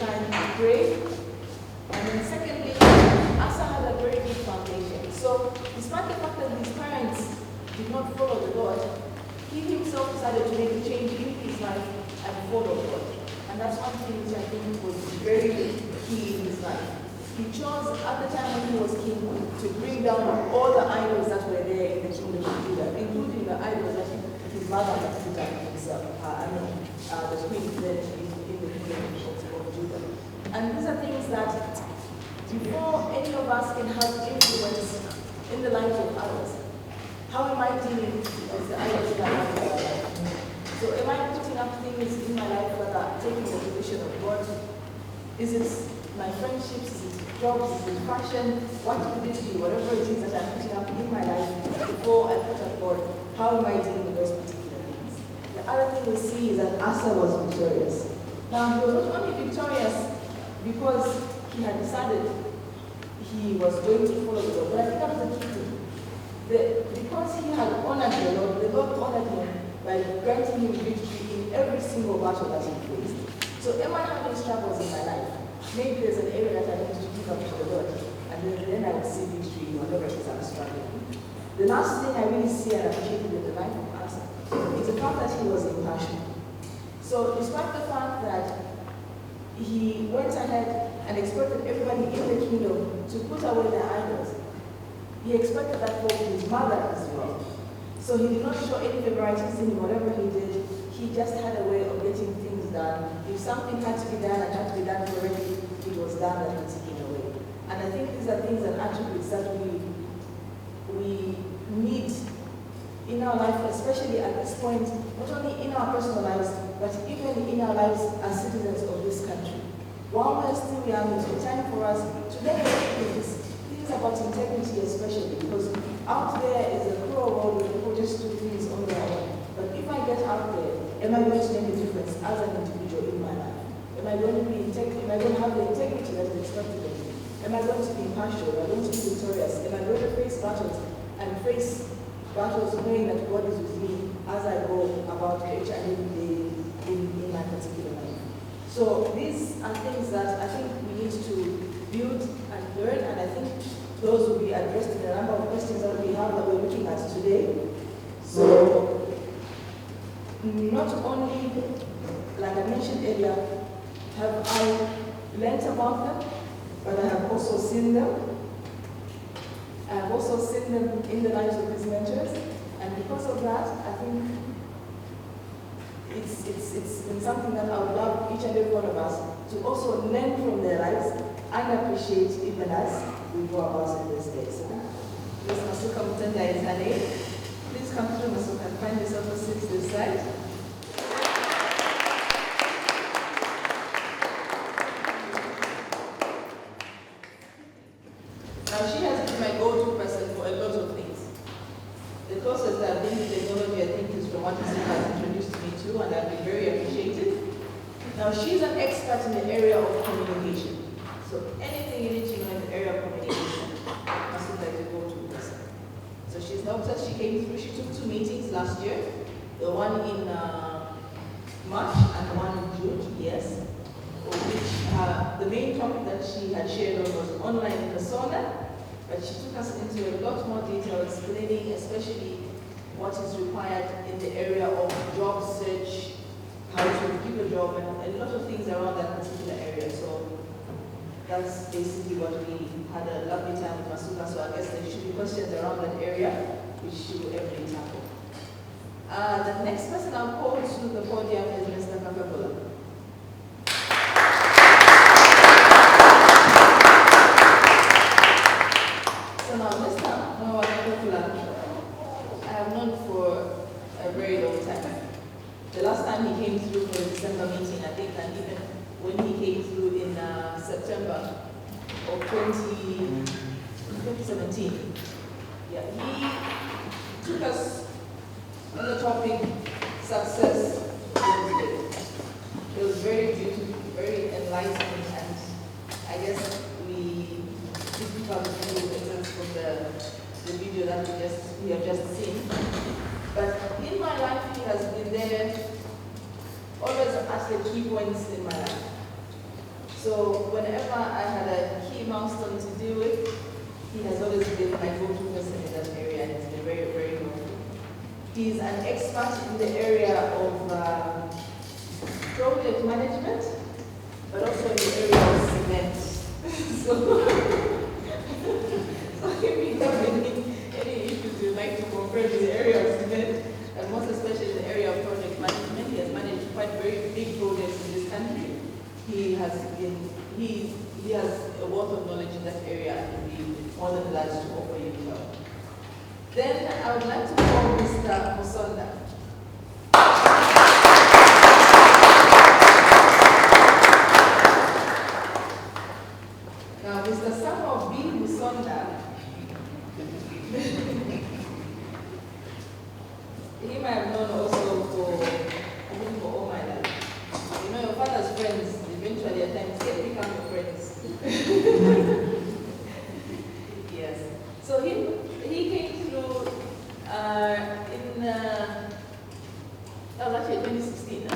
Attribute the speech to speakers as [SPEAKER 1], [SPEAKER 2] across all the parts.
[SPEAKER 1] time to pray. And then secondly, Asa had a very big foundation. So despite the fact that his parents did not follow the Lord, he himself decided to make a change in his life and follow God. And that's one thing which I think was very key in his life. He chose at the time when he was king to bring down all the idols that were there in the kingdom of Judah, including the idols that his mother had put up himself, the queen then in the kingdom of Judah. And these are things that before any of us can have influence in the lives of others, how am I dealing with the idols in my life? So am I putting up things in my life that are taking the position of God? Is it my friendships? Is it jobs? Is it fashion? What could it be? Whatever it is that I'm putting up in my life before I put up God, how am I dealing with those particular things? The other thing we see is that Asa was victorious. Now, he was not only victorious because he had decided he was going to follow the Lord, but I think that was the key thing. Because he had honored the Lord honored him by granting him victory in every single battle that he faced. So am I having struggles in my life? Maybe there's an area that I need to give up to the Lord, and then I will see victory in whatever it is I'm struggling with. The last thing I really see and appreciated in the life of Asa is the fact that he was impartial. So despite the fact that he went ahead and expected everybody in the kingdom to put away their idols, he expected that for his mother as well. So he did not show any favoritism in whatever he did. He just had a way of getting things done. If something had to be done and had to be done correctly, it was done and not taken away. And I think these are things and attributes that we need in our life, especially at this point, not only in our personal lives, but even in our lives as citizens of this country. While we're still young, it's time for us to make things about integrity especially, because out there is a cruel world where people just do things on their own. But if I get out there, am I going to make a difference as an individual in my life? Am I going to be am I going to have the integrity that is expected of me? Am I going to be impartial? Am I going to be victorious? Am I going to face battles knowing that God is with me as I go about each and every day in my particular life? So these are things that I think we need to build and learn, and I think those will be addressed in a number of questions that we have that we're looking at today. So not only, like I mentioned earlier, have I learnt about them, but I have also seen them. I have also seen them in the lives of these mentors, and because of that, I think it's been something that I would love each and every one of us to also learn from their lives and appreciate even as we go about in this day. So, Miss Masuka Mutenda is her name. Please come through, Masuka, and find yourself a seat this side. Now, she has been my go-to person for a lot of things. The closest I've been to technology, I think, is from what Masuka has introduced me to, and I've been very appreciated. Now, she's an expert in the area of communication. So anything you need to know in the area of communication, Masuka is a go-to person. So she's helped us. She came through. She took 2 meetings last year, the one in March and the one in June, yes, of which the main topic that she had shared was online persona, but she took us into a lot more detail, explaining especially what is required in the area of job search, how to give a job, and a lot of things around that particular area. So that's basically what we had a lovely time with Masuka. So I guess there should be questions around that area, which she will every tackle. The next person I'll call to the podium is Mr. Kapepula. So now, Mr. Mwewa Kapepula, I have known for a very long time. The last time he came through for the December meeting, I think, and even when he came through in September of 2017, yeah, he took us on the topic success. It was very beautiful, very enlightening, and I guess we probably from the video that we have just seen. But in my life, he has been there always at the key points in my life. So whenever I had a key milestone to deal with, he has always been my go-to person in that area, and he's been very, very helpful. He's an expert in the area of project management, but also in the area of cement. so if you have any issues you'd like to confirm in the area of cement, and most especially in the area of project management, he has managed quite very big projects in this country. He has a wealth of knowledge in that area, and he'd be more than glad to offer you help. Then I would like to call Mr. Musonda. Now, Mr. Samuel B. Musonda, he might have known also for all my life. You know, your father's friends eventually at times can become your friends. Yes. So he came through that was actually 2016.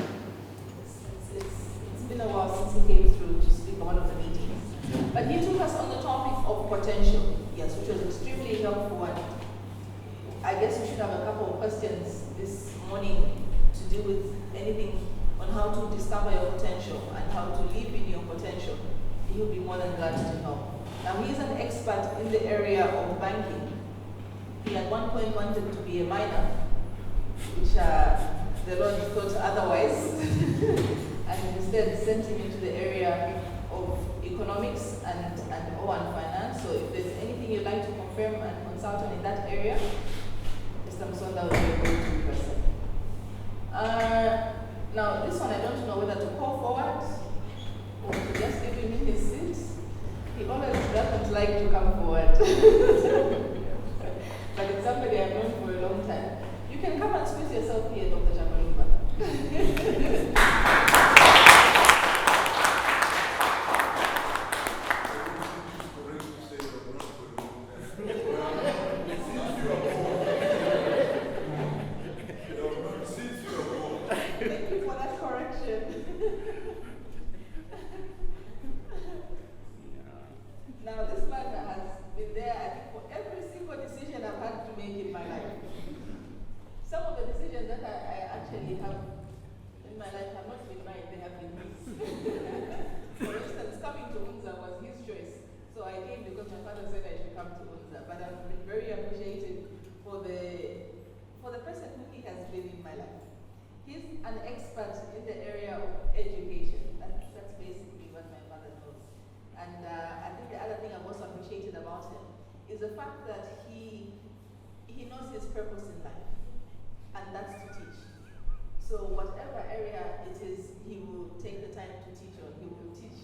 [SPEAKER 1] It's been a while since he came through to speak at one of the meetings. But he took us on the topic of potential, yes, which was extremely helpful. And I guess we should have a couple of questions this morning to do with anything on how to discover your potential and how to live in your potential. He'll be more than glad to help. Now, he's an expert in the area of banking. He at one point wanted to be a miner, which the Lord thought otherwise, and instead sent him into the area of economics and finance. So if there's anything you'd like to confirm and consult on in that area, Mr. Musonda will be a go-to person. Now, this one I don't know whether to call forward or to just give him his seat. He always doesn't like to come forward. But it's somebody I've known for a long time. You can come and squeeze yourself here, Dr. Chakulimba. Thank you for that correction. Now, this man has been there, I think, for every single decision I've had to make in my life. Some of the decisions that I actually have in my life have not been mine, they have been his. For instance, coming to Unza was his choice. So I came because my father said I should come to Unza. But I've been very appreciated for the person who he has been in my life. He's an expert in the area of education. That's basically what my father knows. And I think the other thing I've also appreciated about him is the fact that he knows his purpose in life, and that's to teach. So whatever area it is, he will take the time to teach on. He will teach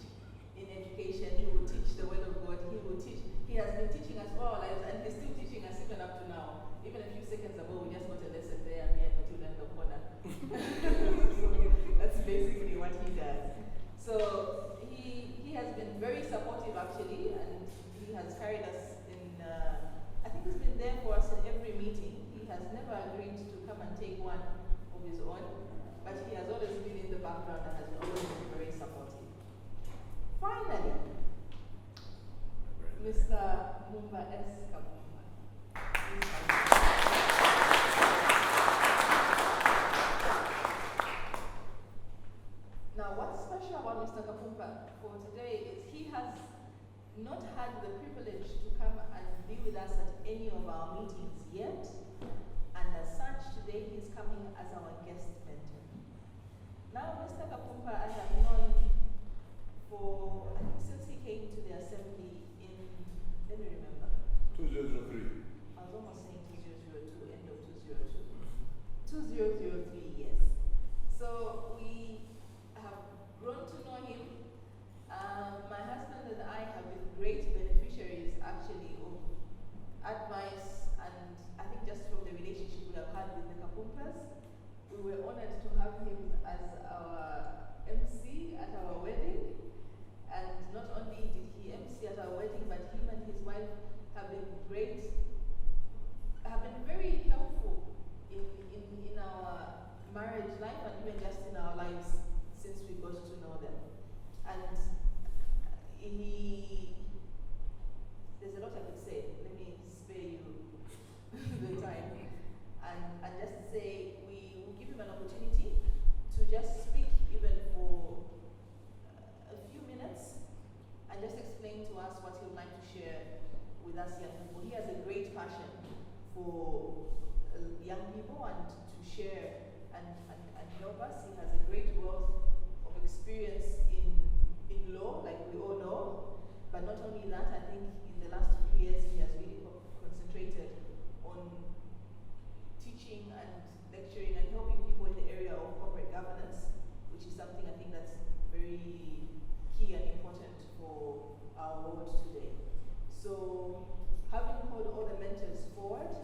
[SPEAKER 1] in education, he will teach the word of God, he will teach. He has been teaching us all our lives, and he's still teaching us even up to now. Even a few seconds ago, we just got a lesson there, and me and Matilda in the corner. So that's basically what he does. So he has been very supportive actually, and he has carried us in, I think he's been there for us in every meeting. He has never agreed to come and take one of his own, but he has always been in the background and has always been very supportive. Finally, Mr. Mumba Kapumpa. Now, what's special about Mr. Kapumpa for today is he has not had the privilege to come and be with us at any of our meetings yet, and as such, today he's coming as our guest mentor. Now, Mr. Kapumpa, I have known for, I think since he came to the assembly in, let me remember.
[SPEAKER 2] 2003.
[SPEAKER 1] I was almost saying 2002, end of 2002. 2003, yes. So we have grown to know him. My husband and I have been great beneficiaries actually of advice, and I think just from the relationship we have had with the Kapumpas. We were honored to have him as our MC at our wedding, and not only did he MC at our wedding, but him and his wife have been very helpful in our marriage life and even just in our lives since we got to know them. And there's a lot I could say. Let me spare you the time. And just say we will give him an opportunity to just speak even for a few minutes and just explain to us what he would like to share with us young people. He has a great passion for young people and to share and help us. He has a great wealth of experience in law, like we all know. But not only that, I think in the last few years he has really concentrated on teaching and lecturing and helping people in the area of corporate governance, which is something I think that's very key and important for our world today. So, having called all the mentors forward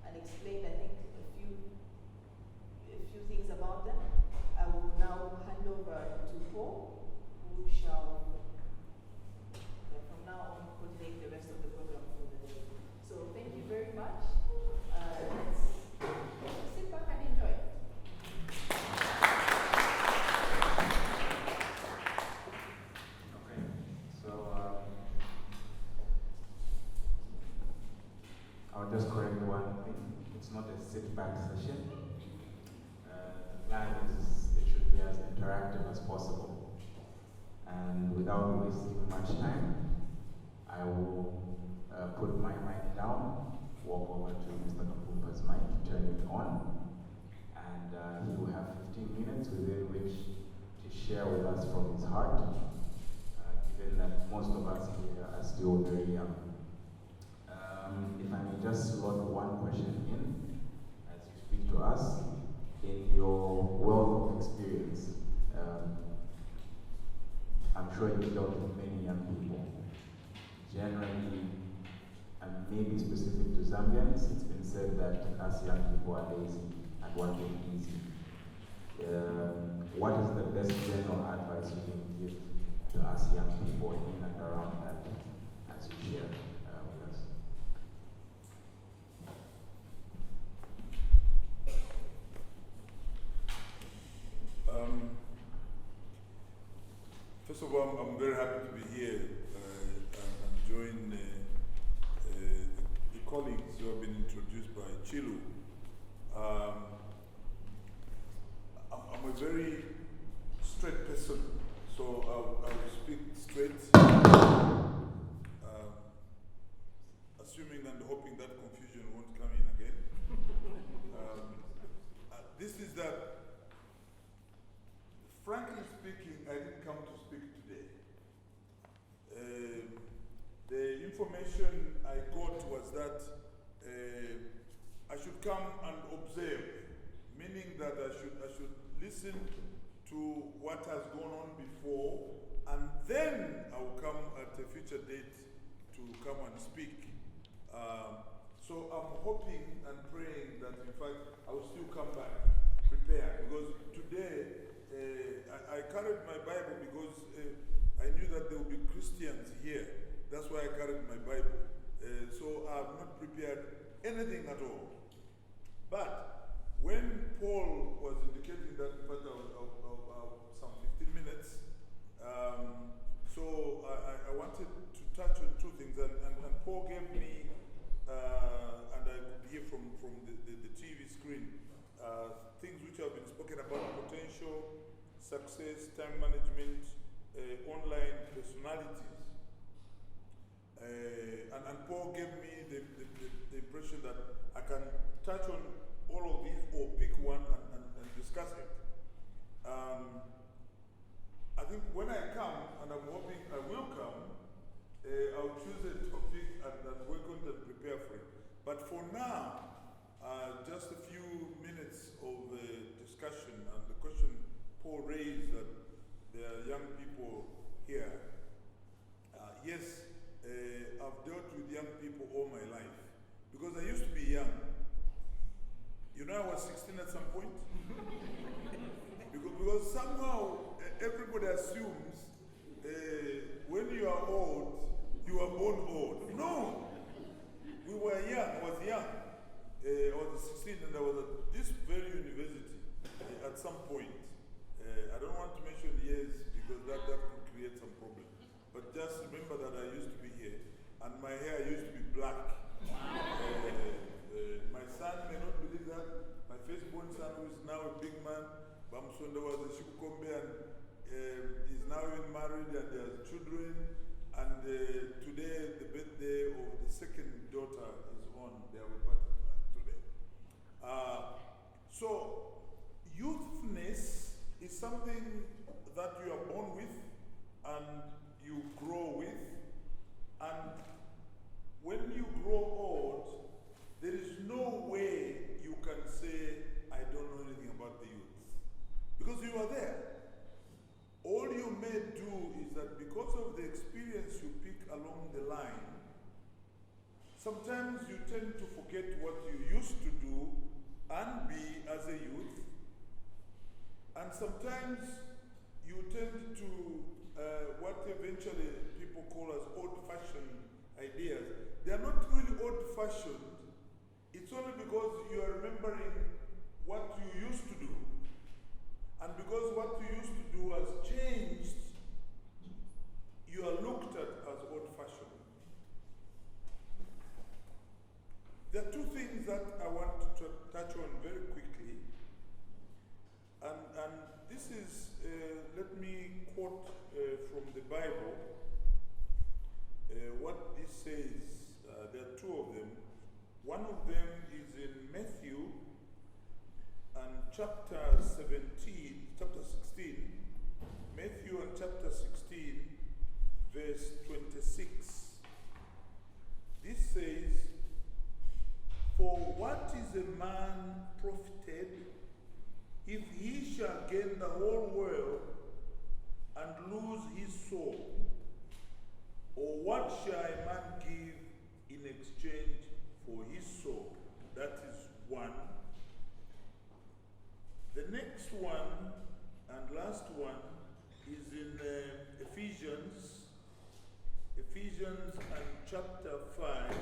[SPEAKER 1] and explained, I think, a few things about them, I will now hand over to Paul, who shall, from now on, coordinate the rest of the program for the day. So, thank you very much. Let's sit back and enjoy.
[SPEAKER 2] Okay, so I'll just correct one thing. It's not a sit-back session. The plan is it should be as interactive as possible. And without wasting much time, I will put my mic down, walk over to Mr. Kapumpa's mic, turn it on, and he will have 15 minutes within which to share with us from his heart, given that most of us here are still very young. If I may just slot one question in as you speak to us, in your wealth of experience, I'm sure you've dealt with many young people. Generally, and maybe specific to Zambians, it's been said that us young people are lazy and want it easy. What is the best general advice you can give to us young people in and around that as you share with us?
[SPEAKER 3] First of all, I'm very happy to be here and join the colleagues who have been introduced by Chilu. I'm a very straight person, so I will speak straight, assuming and hoping that confusion won't come in again. This is that, frankly speaking, I didn't come to speak today. The information I got was that I should come and observe, meaning that I should listen to what has gone on before, and then I'll come at a future date to come and speak. So I'm hoping and praying that, in fact, I will still come back prepared, because today I carried my Bible because I knew that there would be Christians here. That's why I carried my Bible. So I have not prepared anything at all. But when Paul was indicating that, in fact, some 15 minutes, so I wanted to touch on two things. And Paul gave me, and I could hear from the TV screen, things which have been spoken about: potential, success, time management, online personalities. And Paul gave me the impression that I can touch on all of these or pick one and discuss it. I think when I come, and I'm hoping I will come, I'll choose a topic and we're going to prepare for it. But for now, just a few minutes of discussion, and the question Paul raised, that there are young people here. Yes, I've dealt with young people all my life, because I used to be young. You know, I was 16 at some point. because somehow everybody assumes when you are old, you are born old. No! We were young, I was young. I was 16 and I was at this very university at some point. I don't want to mention years because that could create some problem. but just remember that I used to be here, and my hair used to be black. My son may not believe that. My firstborn son, who is now a big man, Musonda was a Shukukombe, and is now even married and has children. And today, the birthday of the second daughter is on. They are today. So, youthfulness is something that you are born with and you grow with. And when you grow old, there is no way you can say, I don't know anything about the youth. Because you are there. All you may do is that because of the experience you pick along the line, sometimes you tend to forget what you used to do and be as a youth. And sometimes you tend to what eventually people call as old-fashioned ideas. They are not really old-fashioned. It's only because you are remembering what you used to do. And because what you used to do has changed, you are looked at as old-fashioned. There are two things that I want to touch on very quickly. And this is, let me quote from the Bible what this says. There are two of them. One of them is in Matthew and chapter 16, Matthew and chapter 16, verse 26. This says, "For what is a man profited if he shall gain the whole world and lose his soul? Or what shall a man give in exchange for his soul?" That is one. The next one and last one is in Ephesians and chapter 5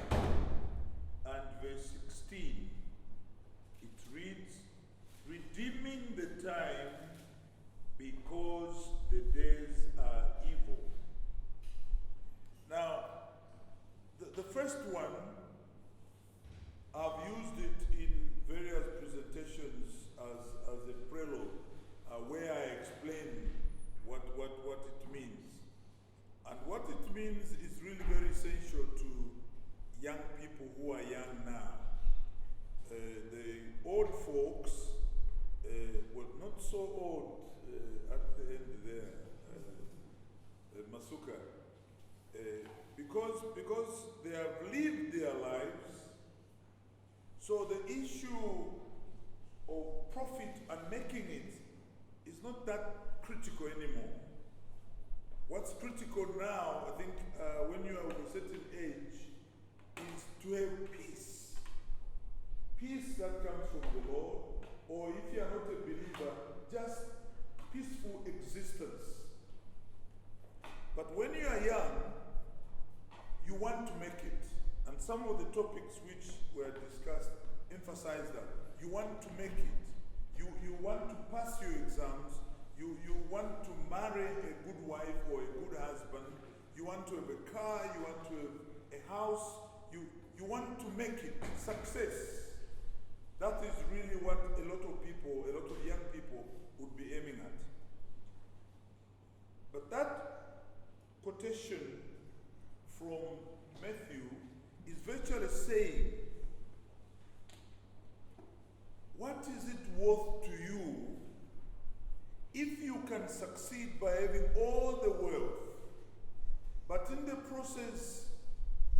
[SPEAKER 3] and verse 16. It reads, "Redeeming the time because the days are evil." Now, the first one, I've used it in various presentations as a prelude, where I explain what it means. And what it means is really very essential to young people who are young now. The old folks, well, not so old at the end there, Masuka, because they have lived their lives. So the issue of profit and making it is not that critical anymore. What's critical now, I think, when you are of a certain age, is to have peace. Peace that comes from the Lord, or if you are not a believer, just peaceful existence. But when you are young, you want to make it. And some of the topics which were discussed emphasize that. You want to make it. You want to pass your exams. You want to marry a good wife or a good husband. You want to have a car. You want to have a house. You want to make it. Success. That is really what a lot of young people would be aiming at. But that quotation from Matthew is virtually saying, what is it worth to you if you can succeed by having all the wealth, but in the process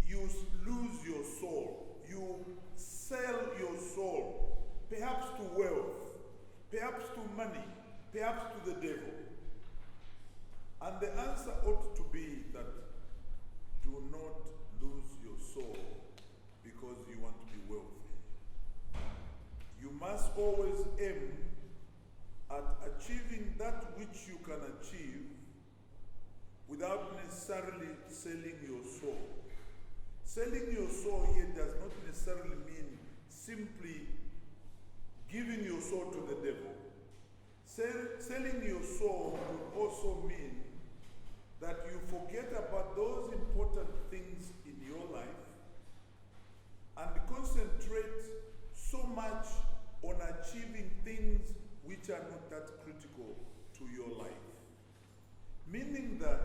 [SPEAKER 3] you lose your soul, you sell your soul, perhaps to wealth, perhaps to money, perhaps to the devil? And the answer ought to be that do not lose your soul because you want to be wealthy. You must always aim at achieving that which you can achieve without necessarily selling your soul. Selling your soul here does not necessarily mean simply giving your soul to the devil. Selling your soul would also mean that you forget about those important things in your life and concentrate so much on achieving things which are not that critical to your life. Meaning that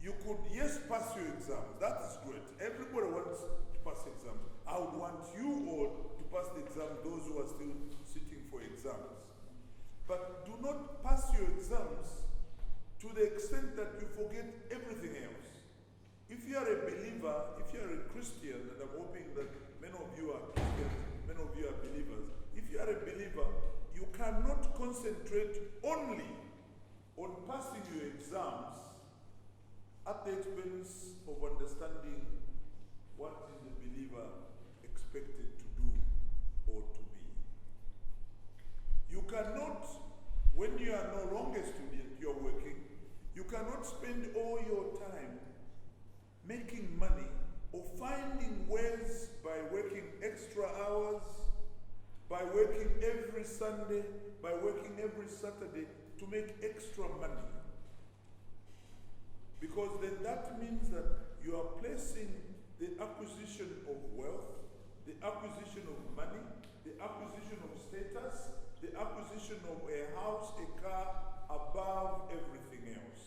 [SPEAKER 3] you could, yes, pass your exams. That is great. Everybody wants to pass exams. I would want you all to pass the exam, those who are still sitting for exams. But do not pass your exams to the extent that you forget everything else. If you are a believer, if you are a Christian, and I'm hoping that many of you are Christians, many of you are believers, if you are a believer, you cannot concentrate only on passing your exams at the expense of understanding what is the believer expected to do or to be. You cannot, when you are no longer a student, you're working, you cannot spend all your time making money or finding ways by working extra hours, by working every Sunday, by working every Saturday to make extra money. Because then that means that you are placing the acquisition of wealth, the acquisition of money, the acquisition of status, the acquisition of a house, a car, above everything else.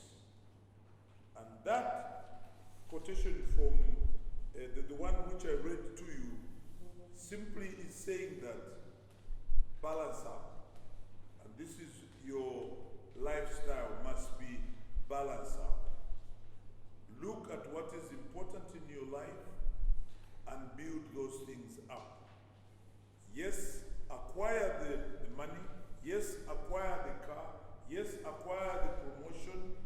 [SPEAKER 3] And that quotation from the one which I read to you simply is saying that balance up. And this is your lifestyle must be balanced up. Look at what is important in your life and build those things up. Yes, acquire the money. Yes, acquire the car. Yes, acquire the promotion.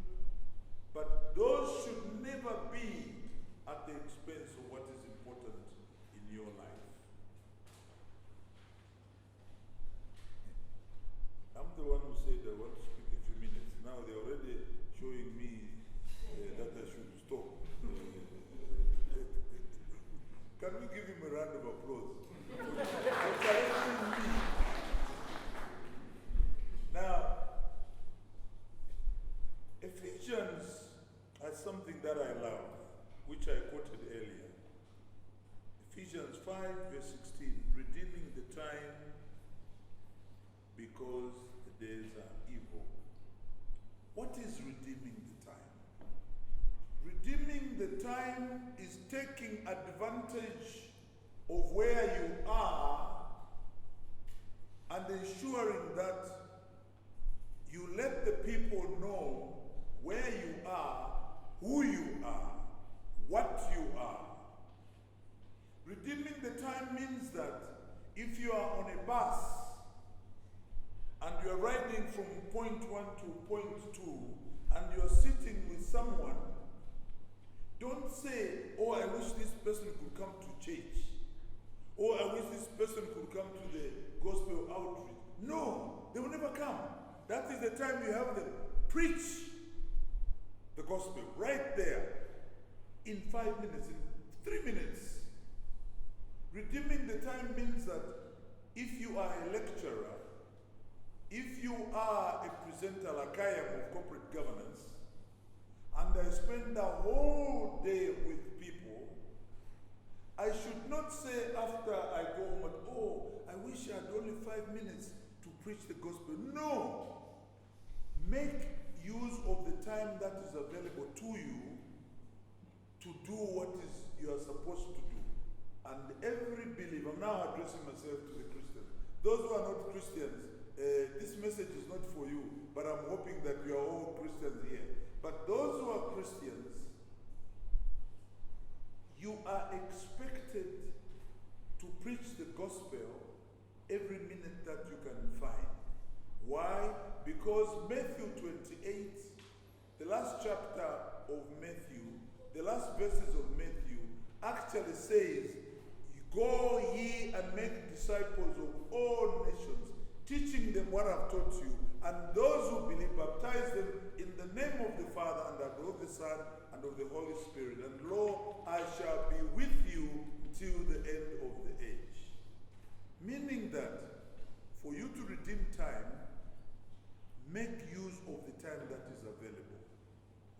[SPEAKER 3] But those should never be at the expense of what is important in your life. I'm the one who said I want to speak a few minutes. Now they're already showing me that I should stop. Can we give him a round of applause for challenging me? Now, Ephesians has something that I love, which I quoted earlier. Ephesians 5 verse 16, redeeming the time because the days are evil. What is redeeming the time? Redeeming the time is taking advantage of where you are and ensuring that you let the people know where you are, who you are, what you are. Redeeming the time means that if you are on a bus and you are riding from point 1 to point 2 and you are sitting with someone, don't say, oh, I wish this person could come to church. Oh, I wish this person could come to the gospel outreach. No, they will never come. That is the time you have them preach the gospel right there in 5 minutes, in 3 minutes. Redeeming the time means that if you are a lecturer, if you are a presenter like I am of corporate governance, and I spend the whole day with people, I should not say after I go home, oh, I wish I had only 5 minutes to preach the gospel. No. Make use of the time that is available to you to do what is you are supposed to do. And every believer, I'm now addressing myself to the Christians. Those who are not Christians, this message is not for you, but I'm hoping that we are all Christians here. But those who are Christians, you are expected to preach the gospel every minute that you can find. Why? Because Matthew 28, the last chapter of Matthew, the last verses of Matthew, actually says, go ye and make disciples of all nations, teaching them what I've taught you, and those who believe, baptize them in the name of the Father, and of the Son, and of the Holy Spirit. And lo, I shall be with you till the end of the age. Meaning that, for you to redeem time, make use of the time that is available.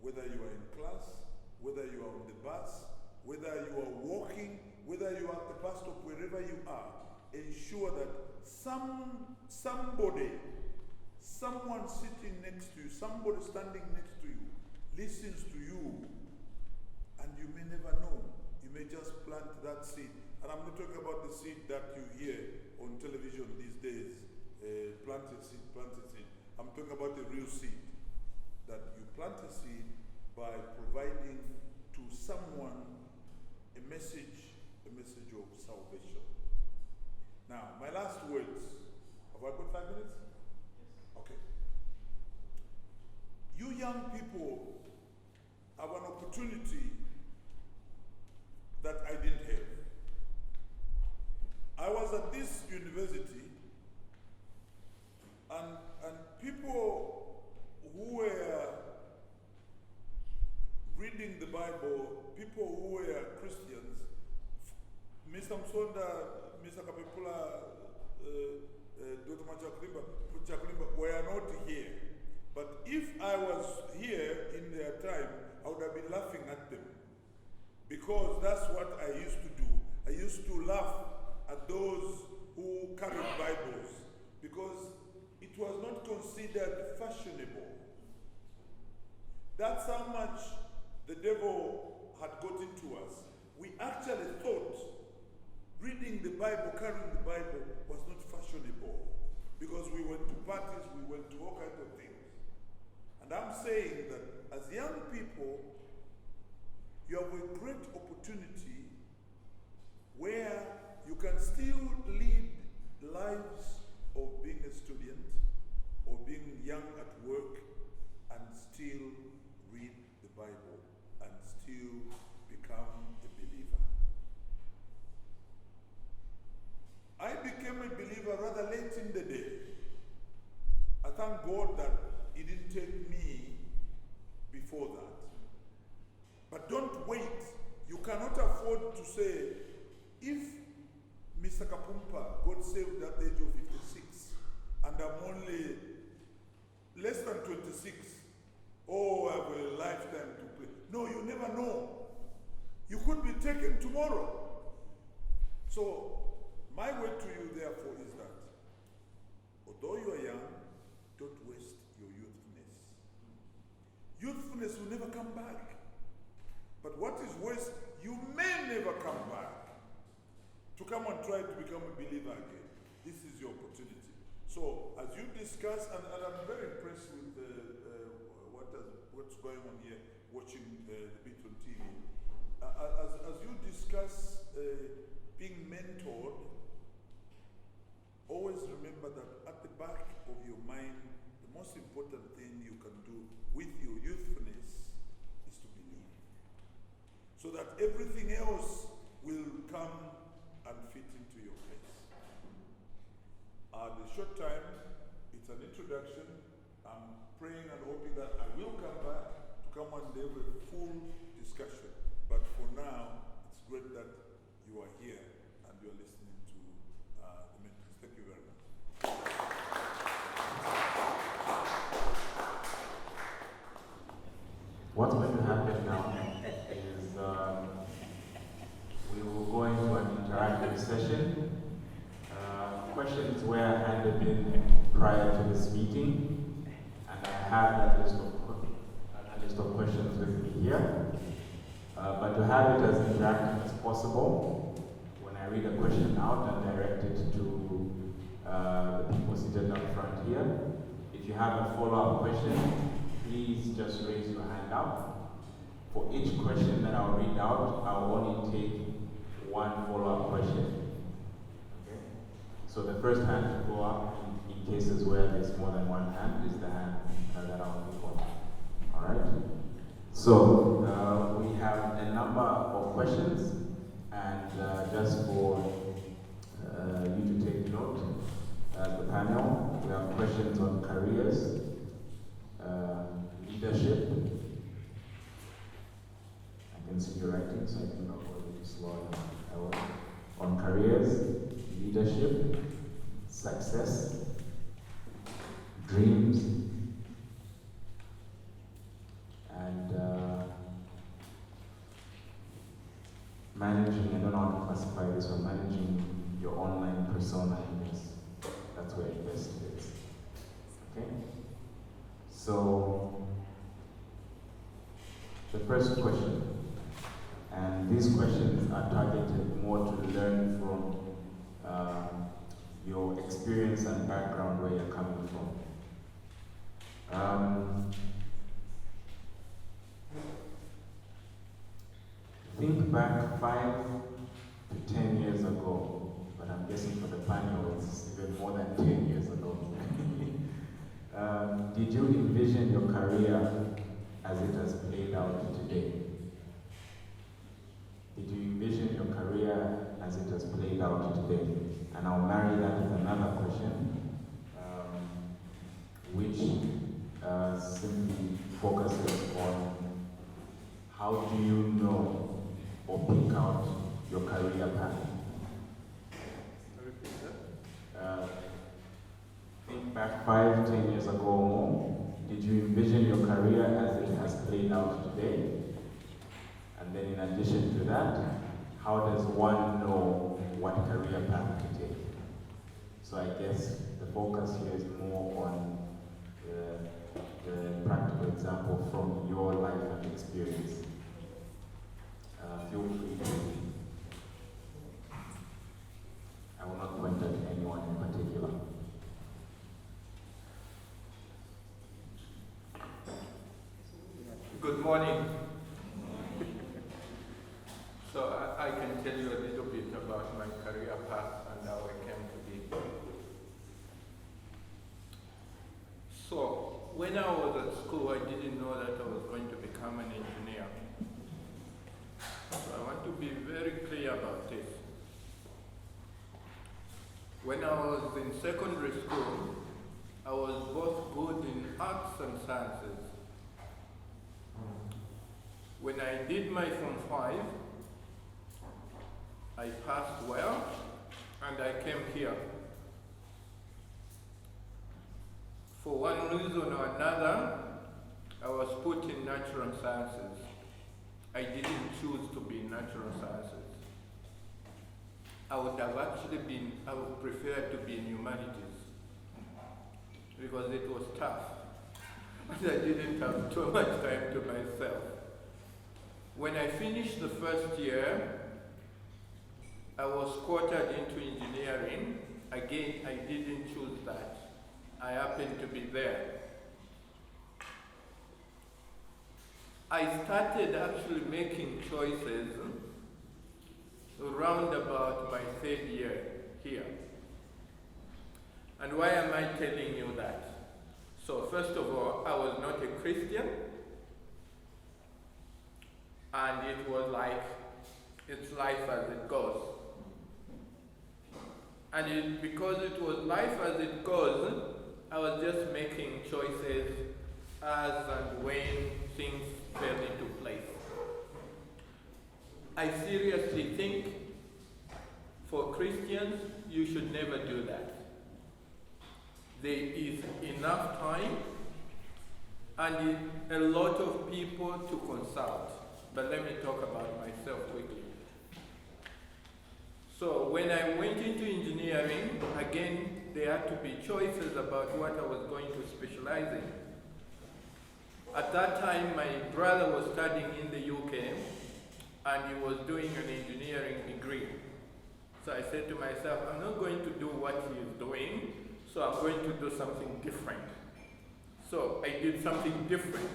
[SPEAKER 3] whether you are in class, whether you are on the bus, whether you are walking, whether you are at the bus stop, wherever you are, ensure that somebody, someone sitting next to you, somebody standing next to you, listens to you, and you may never know. You may just plant that seed. And I'm not talking about the seed that you hear on television these days, plant a seed, plant a seed. I'm talking about the real seed, that you plant a seed by providing to someone a message of salvation. Now, my last words. Have I got 5 minutes? Yes. Okay. You young people have an opportunity that I didn't have. I was at this university, and people who were reading the Bible, people who were Christians, Mr. Musonda, Mr. Kapepula, Dr. Chakulimba were not here. But if I was here in their time, I would have been laughing at them. Because that's what I used to do. I used to laugh at those who carried Bibles, because it was not considered fashionable. That's how much the devil had got into us. We actually thought reading the Bible, carrying the Bible was not fashionable, because we went to parties, we went to all kinds of things. And I'm saying that as young people, you have a great opportunity where you can still lead lives of being a student or being young at work and still read the Bible and still become a believer. I became a believer rather late in the day. I thank God that it didn't take me before that. But don't wait. You cannot afford to say, if Mr. Kapumpa got saved at the age of 56 and I'm only less than 26, oh, I have a lifetime to play. No, you never know. You could be taken tomorrow. So, my word to you, therefore, is that although you are young, don't waste your youthfulness. Youthfulness will never come back. But what is worse, you may never come back to come and try to become a believer again. This is your opportunity. So, as you discuss, and I'm very impressed with what's going on here, watching the bit on TV. As you discuss being mentored, always remember that at the back of your mind, the most important thing you can do with your youthfulness is to believe. So that everything else will come and fit into your place. The short time, it's an introduction. I'm praying and hoping that I will come back to come and have a full discussion. But for now, it's great that you are here and you are listening to the Mentees. Thank you very much.
[SPEAKER 2] What's going to happen now is we will go into an interactive session. Questions were handed in prior to this meeting, and I have that list of questions with me here. But to have it as interactive as possible, when I read a question out and direct it to the people seated up front here, if you have a follow-up question, please just raise your hand up. For each question that I'll read out, I'll only take one follow-up question. Okay? So the first hand to go up in cases where there's more than one hand is the hand that I'll pick on. Alright? So we have a number of questions, and just for you to take note, the panel, we have questions on careers, leadership. I can see you writing, so I think I'll go a little slower. On careers, leadership, success, dreams, and So, the first question, and these questions are targeted more to learn from your experience and background where you're coming from. Think back 5 to 10 years ago, but I'm guessing for the panel it's even more than 10 years ago. Did you envision your career as it has played out today? Did you envision your career as it has played out today? And I'll marry that with another question, which simply focuses on how do you know or pick out your career path? Think back 5, 10 years ago or more. Did you envision your career as it has played out today? And then in addition to that, how does one know what career path to take? So I guess the focus here is more on the practical example from your life and experience. Feel free to. I will not point at anyone in particular.
[SPEAKER 4] Good morning. So I can tell you a little bit about my career path and how I came to be. So when I was at school, I didn't know that I was going to become an engineer. So I want to be very clear about this. When I was in secondary school, I was both good in arts and sciences. When I did my Form 5, I passed well, and I came here. For one reason or another, I was put in natural sciences. I didn't choose to be in natural sciences. I would prefer to be in humanities, because it was tough. And I didn't have too much time to myself. When I finished the first year, I was quoted into engineering. Again, I didn't choose that. I happened to be there. I started actually making choices around about my 3rd year here. And why am I telling you that? So first of all, I was not a Christian. And it was like, it's life as it goes. And because it was life as it goes, I was just making choices as and when things fell into place. I seriously think for Christians, you should never do that. There is enough time and a lot of people to consult. But let me talk about myself quickly. So when I went into engineering, again, there had to be choices about what I was going to specialize in. At that time, my brother was studying in the UK, and he was doing an engineering degree. So I said to myself, I'm not going to do what he is doing, so I'm going to do something different. So I did something different.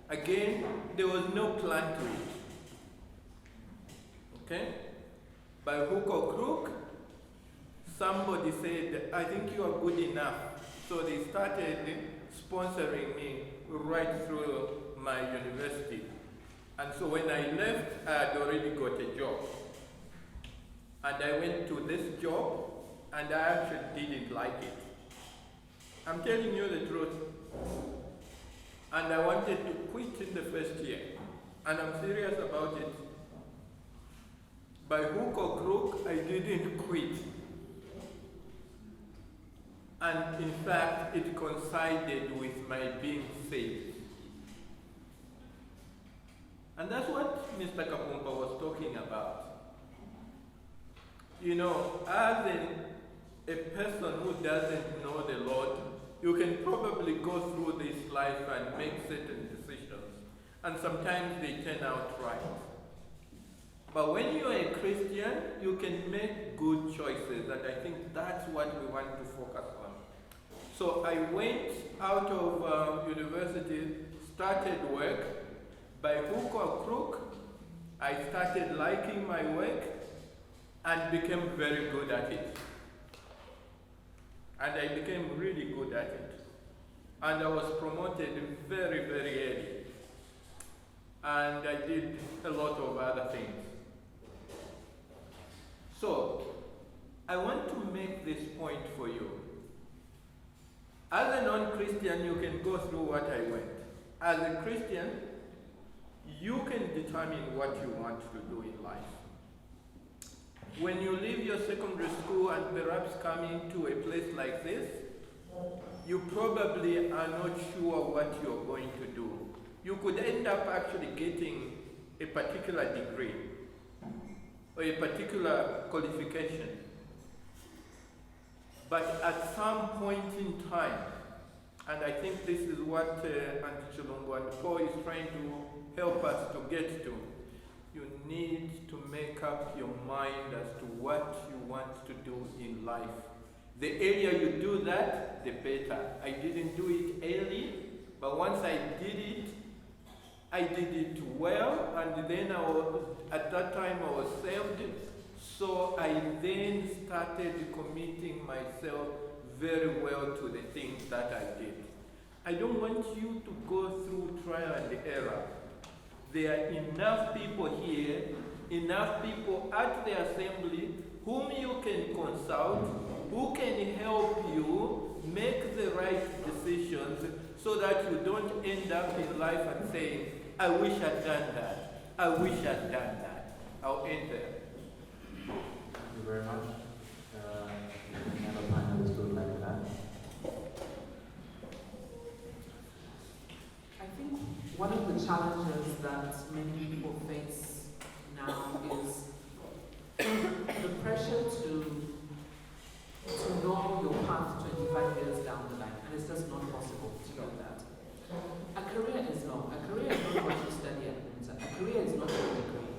[SPEAKER 4] Again, there was no plan to it. Okay? By hook or crook, somebody said, I think you are good enough. So they started sponsoring me right through my university. And so when I left, I had already got a job. And I went to this job, and I actually didn't like it. I'm telling you the truth. And I wanted to quit in the first year. And I'm serious about it. By hook or crook, I didn't quit. And in fact, it coincided with my being saved. And that's what Mr. Kapumpa was talking about. You know, as a person who doesn't know the Lord, you can probably go through this life and make certain decisions, and sometimes they turn out right. But when you are a Christian, you can make good choices, and I think that's what we want to focus on. So I went out of university, started work. By hook or crook, I started liking my work and became very good at it. And I became really good at it. And I was promoted very, very early. And I did a lot of other things. So, I want to make this point for you. As a non-Christian, you can go through what I went. As a Christian, you can determine what you want to do in life. When you leave your secondary school and perhaps come into a place like this, you probably are not sure what you're going to do. You could end up actually getting a particular degree or a particular qualification. But at some point in time, and I think this is what Auntie Chilongo and Paul is trying to help us to get to, you need to make up your mind as to what you want to do in life. The earlier you do that, the better. I didn't do it early, but once I did it well, and then at that time I was saved, so I then started committing myself very well to the things that I did. I don't want you to go through trial and error. There are enough people here, enough people at the assembly whom you can consult, who can help you make the right decisions so that you don't end up in life and saying, I wish I'd done that. I wish I'd done that. I'll end there.
[SPEAKER 2] Thank you very much. Any other panelists would like that?
[SPEAKER 5] I think one of the challenges that many people face now is the pressure to know your path 25 years down the line, and it's just not possible to know that. A career is not what you study at Mumba. A career is not your degree.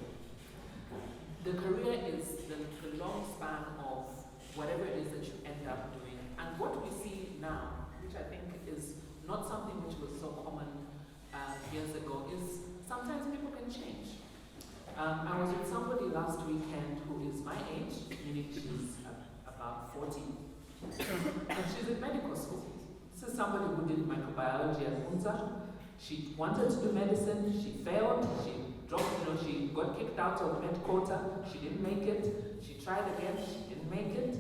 [SPEAKER 5] The career is the long span of whatever it is that you end up doing. And what we see now, which I think is not something which was so common years ago, is sometimes people can change. I was with somebody last weekend who is my age, meaning she's about 40, and she's in medical school. This is somebody who did microbiology at Mumba. She wanted to do medicine, she failed, she dropped, she got kicked out of med quota, she didn't make it, she tried again, she didn't make it,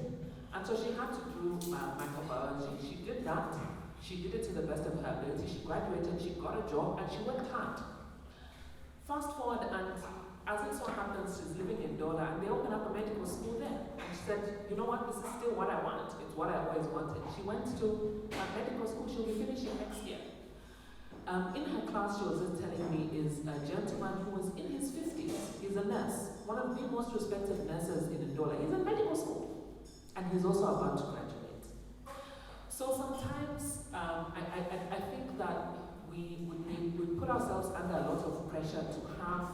[SPEAKER 5] and so she had to do microbiology. She did that, she did it to the best of her ability, she graduated, she got a job, and she worked hard. Fast forward, and as it so happens, she's living in Dola, and they opened up a medical school there. And she said, you know what, this is still what I want. It's what I always wanted. She went to a medical school, she'll be finishing next year. In her class, she was just telling me, is a gentleman who was in his 50s. He's a nurse, one of the most respected nurses in Dola. He's in medical school, and he's also about to graduate. So sometimes, I think that we put ourselves under a lot of pressure to have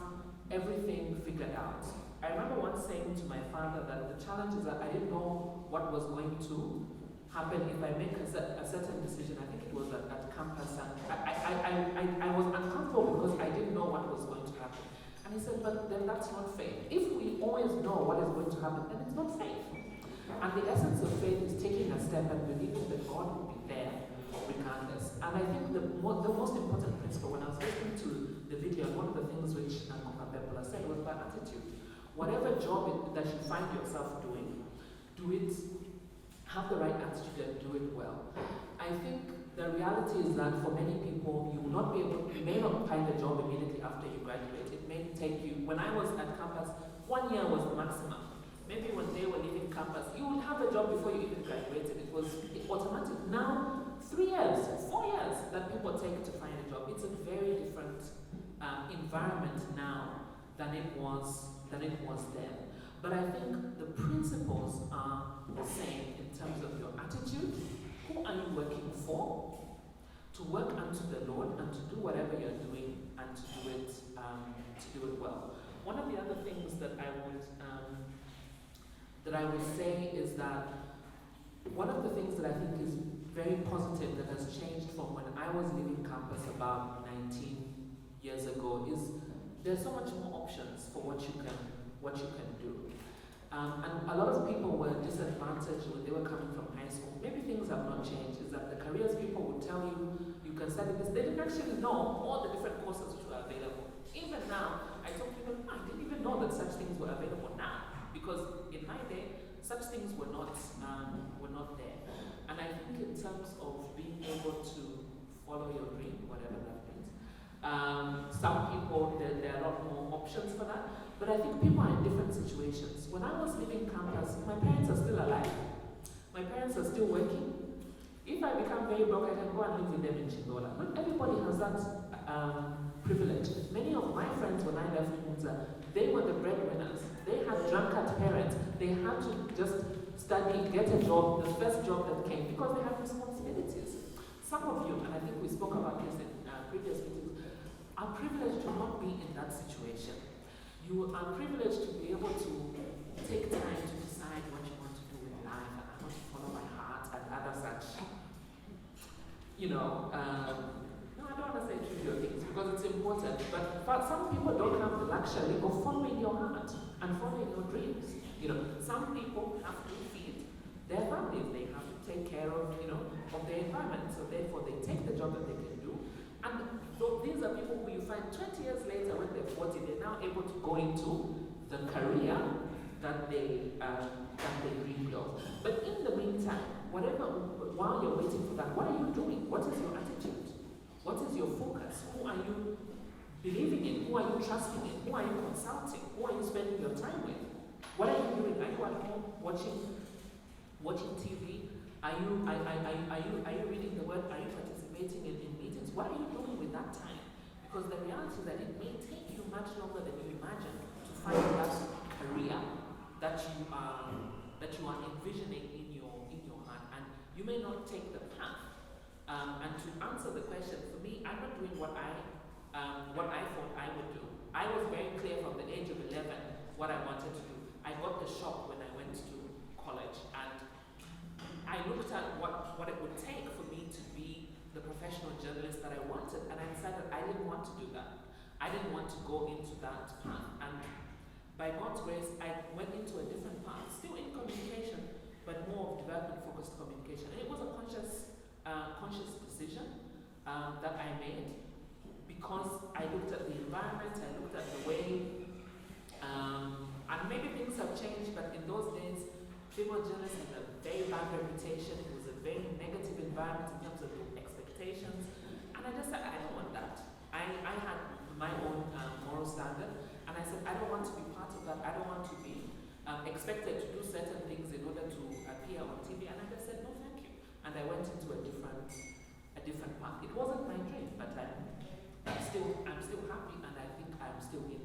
[SPEAKER 5] everything figured out. I remember once saying to my father that the challenge is that I didn't know what was going to happen if I make a certain decision. I think it was at campus, and I was uncomfortable because I didn't know what was going to happen. And he said, but then that's not faith. If we always know what is going to happen, then it's not faith. And the essence of faith is taking a step and believing that God will be there regardless. And I think the most important principle, when I was listening to the video, one of the things which Mwewa Kapepula said was about attitude. Whatever job that you find yourself doing, do it, have the right attitude and do it well. I think the reality is that for many people, you may not find a job immediately after you graduate. It may take you, when I was at campus, 1 year was the maximum. Maybe when they were leaving campus, you would have a job before you even graduated. It was automatic. Now, 3 years, 4 years that people take to find a job. It's a very different environment now than it was then. But I think the principles are the same in terms of your attitude, who are you working for? To work unto the Lord and to do whatever you're doing and to do it well. One of the other things that I would say is that one of the things that I think is very positive that has changed from when I was leaving campus about 19 years ago is there's so much more options for what you can do. And a lot of people were disadvantaged when they were coming from high school. Maybe things have not changed, is that the careers people would tell you, you can study this. They didn't actually know all the different courses which were available. Even now, I told people, I didn't even know that such things were available now. Because in my day, such things were not there. And I think in terms of being able to follow your dream, whatever that means, some people, there are a lot more options for that. But I think people are in different situations. When I was leaving campus, my parents are still alive. My parents are still working. If I become very broke, I can go and live with them in Chingola. Not everybody has that privilege. Many of my friends, when I left Mumba, they were the breadwinners. They had drunkard parents. They had to just study, get a job, the first job that came, because they had responsibilities. Some of you, and I think we spoke about this in previous meetings, are privileged to not be in that situation. You are privileged to be able to take time to decide what you want to do in life, and I want to follow my heart and other such, no, I don't want to say trivial things because it's important, but some people don't have the luxury of following your heart and following your dreams. Some people have to feed their families, they have to take care of, of their environment, so therefore they take the job that they can do. And so these are people who you find 20 years later when they're 40, they're now able to go into the career that they dreamed of. But in the meantime, while you're waiting for that, what are you doing? What is your attitude? What is your focus? Who are you believing in? Who are you trusting in? Who are you consulting? Who are you spending your time with? What are you doing? Are you at home watching TV? Are you reading the word? Are you participating in meetings? What are you doing with that time? Because the reality is that it may take you much longer than you imagine to find that career that you are envisioning in your heart, and you may not take the path. And to answer the question, for me, I'm not doing what I thought I would do. I was very clear from the age of 11 what I wanted to do. I got the shock when I went to college, and I looked at what it would take for me to be the professional journalist that I wanted, and I decided I didn't want to do that. I didn't want to go into that path, and by God's grace, I went into a different path, still in communication, but more of development-focused communication. And it was a conscious decision that I made, because I looked at the environment, I looked at the way, and maybe things have changed, but in those days, female journalists had a very bad reputation. It was a very negative environment in terms of expectations, and I just said, I don't want that. I had my own moral standard, and I said, I don't want to be part of that. I don't want to be expected to do certain things in order to appear on TV, and I just said, no, thank you. And I went into a different path. It wasn't my dream, but I'm still happy, and I think I'm still in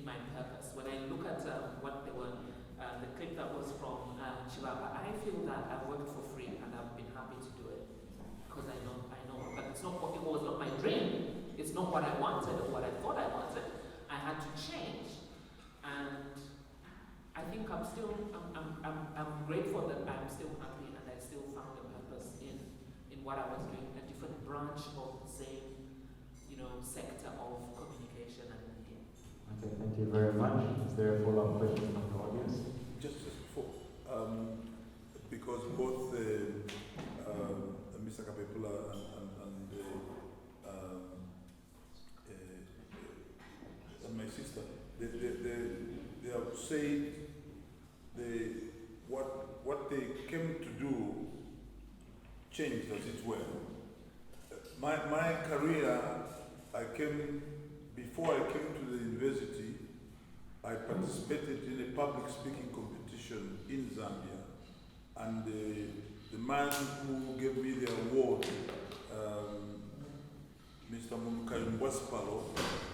[SPEAKER 5] my purpose. When I look at what they were, the clip that was from Chivaba, I feel that I've worked for free, and I've been happy to do it because I know. But it was not my dream. It's not what I wanted or what I thought I wanted. I had to change, and I think I'm grateful that I'm still happy, and I still found a purpose in what I was doing, a different branch of the same, sector of communication and media.
[SPEAKER 2] Okay, thank you very much. Is there a follow-up question from the audience?
[SPEAKER 3] Just before, because both Mr. Kapepula and my sister, they have said what they came to do changed, as it were. My career, before I came to the university, I participated in a public speaking competition in Zambia, and the man who gave me the award, Mr. Mumba Kapumpa,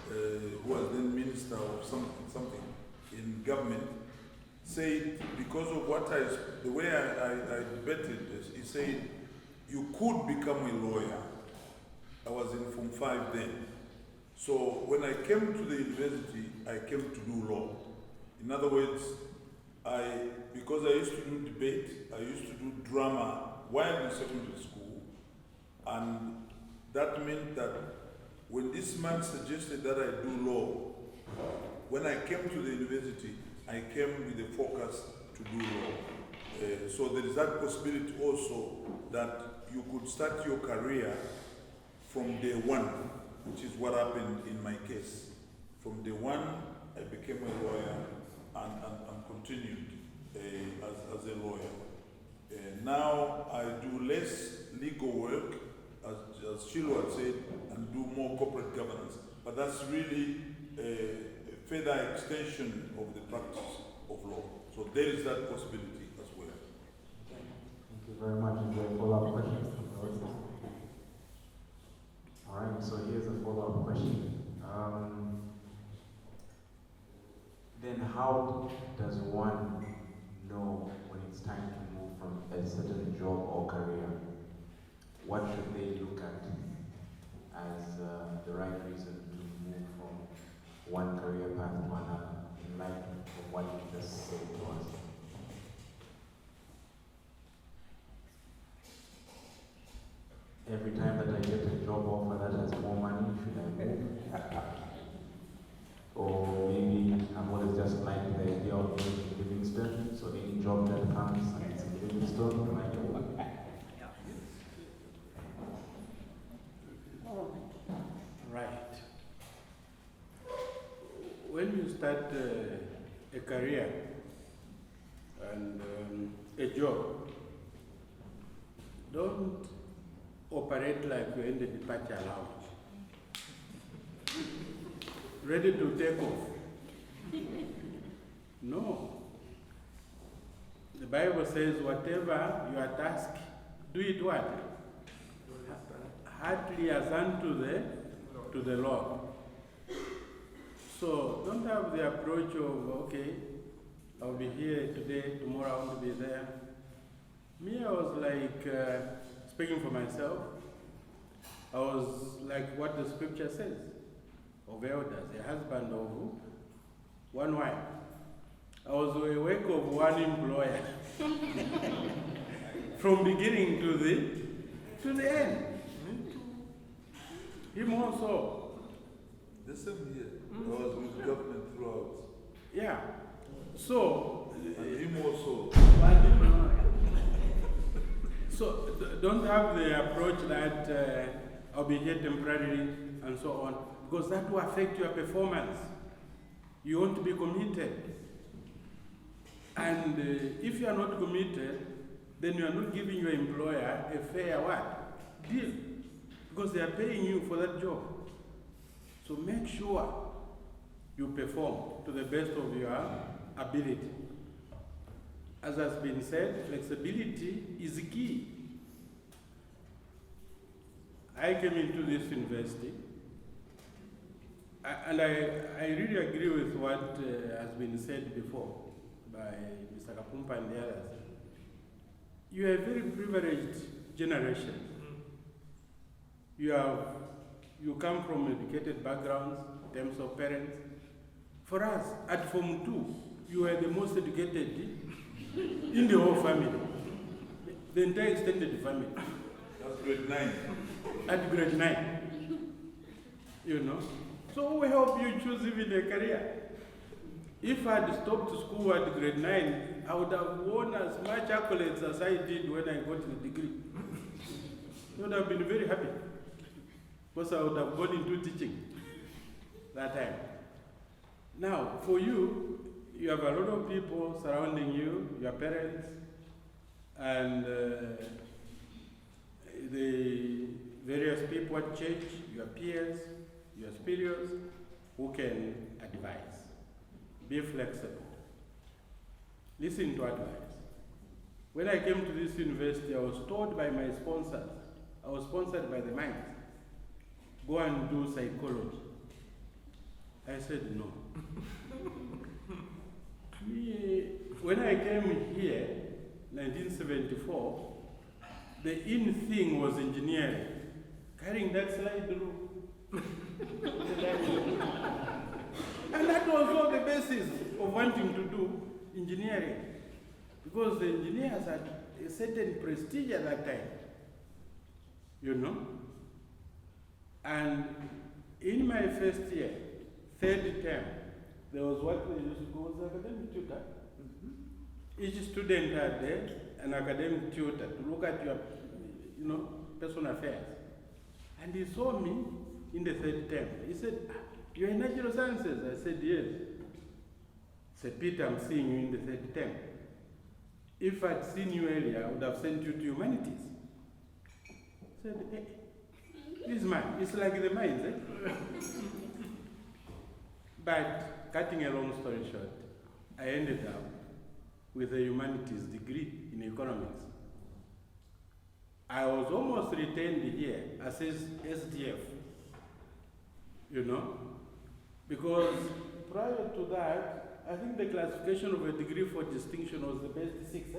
[SPEAKER 3] who was then minister of something in government, said because of the way I debated this, he said you could become a lawyer. I was in Form 5 then. So when I came to the university, I came to do law. In other words, because I used to do debate, I used to do drama while in secondary school, and that meant that when this man suggested that I do law, when I came to the university, I came with a focus to do law. So there is that possibility also that you could start your career from day one, which is what happened in my case. From day one, I became a lawyer and continued as a lawyer. Now I do less legal work, as Shiloh had said, and do more corporate governance. But that's really a further extension of the practice of law. So there is that possibility as well.
[SPEAKER 2] Thank you very much. Is there a follow-up question? All right, so here's a follow-up question. Then how does one know when it's time to move from a certain job or career? What should they look at as the right reason to move from one career path to another in light of what you just said to us? Every time that I get a job offer that has more money, should I move? Or maybe I'm always just like the idea of going to Livingston, so any job that comes and it's in Livingston, I move.
[SPEAKER 6] Right. When you start a career and a job, don't operate like you're in the departure lounge, ready to take off. No. The Bible says, whatever you are tasked, do it what? Heartily as unto the Lord. So don't have the approach of, okay, I'll be here today, tomorrow I want to be there. Me, I was like, speaking for myself, I was like what the scripture says, of elders, a husband of one wife. I was a work of one employer, from beginning to the end. Him also.
[SPEAKER 3] The same here. I was with government throughout.
[SPEAKER 6] Yeah. So.
[SPEAKER 3] And him also.
[SPEAKER 6] So don't have the approach that I'll be here temporarily and so on, because that will affect your performance. You want to be committed. And if you are not committed, then you are not giving your employer a fair what? Deal. Because they are paying you for that job. So make sure you perform to the best of your ability. As has been said, flexibility is key. I came into this university, and I really agree with what has been said before by Mr. Kapumpa and the others. You are a very privileged generation. You come from educated backgrounds in terms of parents. For us, at Form 2, you are the most educated in the whole family, the entire extended family.
[SPEAKER 3] That's grade 9.
[SPEAKER 6] At grade 9, you know. So we help you choose even a career. If I had stopped school at grade 9, I would have won as much accolades as I did when I got the degree. I would have been very happy, because I would have gone into teaching that time. Now, for you, you have a lot of people surrounding you, your parents, and the various people at church, your peers, your superiors, who can advise. Be flexible. Listen to advice. When I came to this university, I was told by my sponsors, I was sponsored by the Minds, go and do psychology. I said no. When I came here, 1974, the in thing was engineering. Carrying that slide rule. And that was all the basis of wanting to do engineering. Because the engineers had a certain prestige at that time. You know? And in my first year, third term, there was what they used to call the academic tutor. Each student had an academic tutor to look at your, personal affairs. And he saw me in the third term. He said, "You're in natural sciences?" I said, "Yes." He said, "Peter, I'm seeing you in the third term. If I'd seen you earlier, I would have sent you to humanities." I said, "Hey, this man, it's like the mines, eh?" But cutting a long story short, I ended up with a humanities degree in economics. I was almost retained here as SDF, because prior to that, I think the classification of a degree for distinction was the best 6,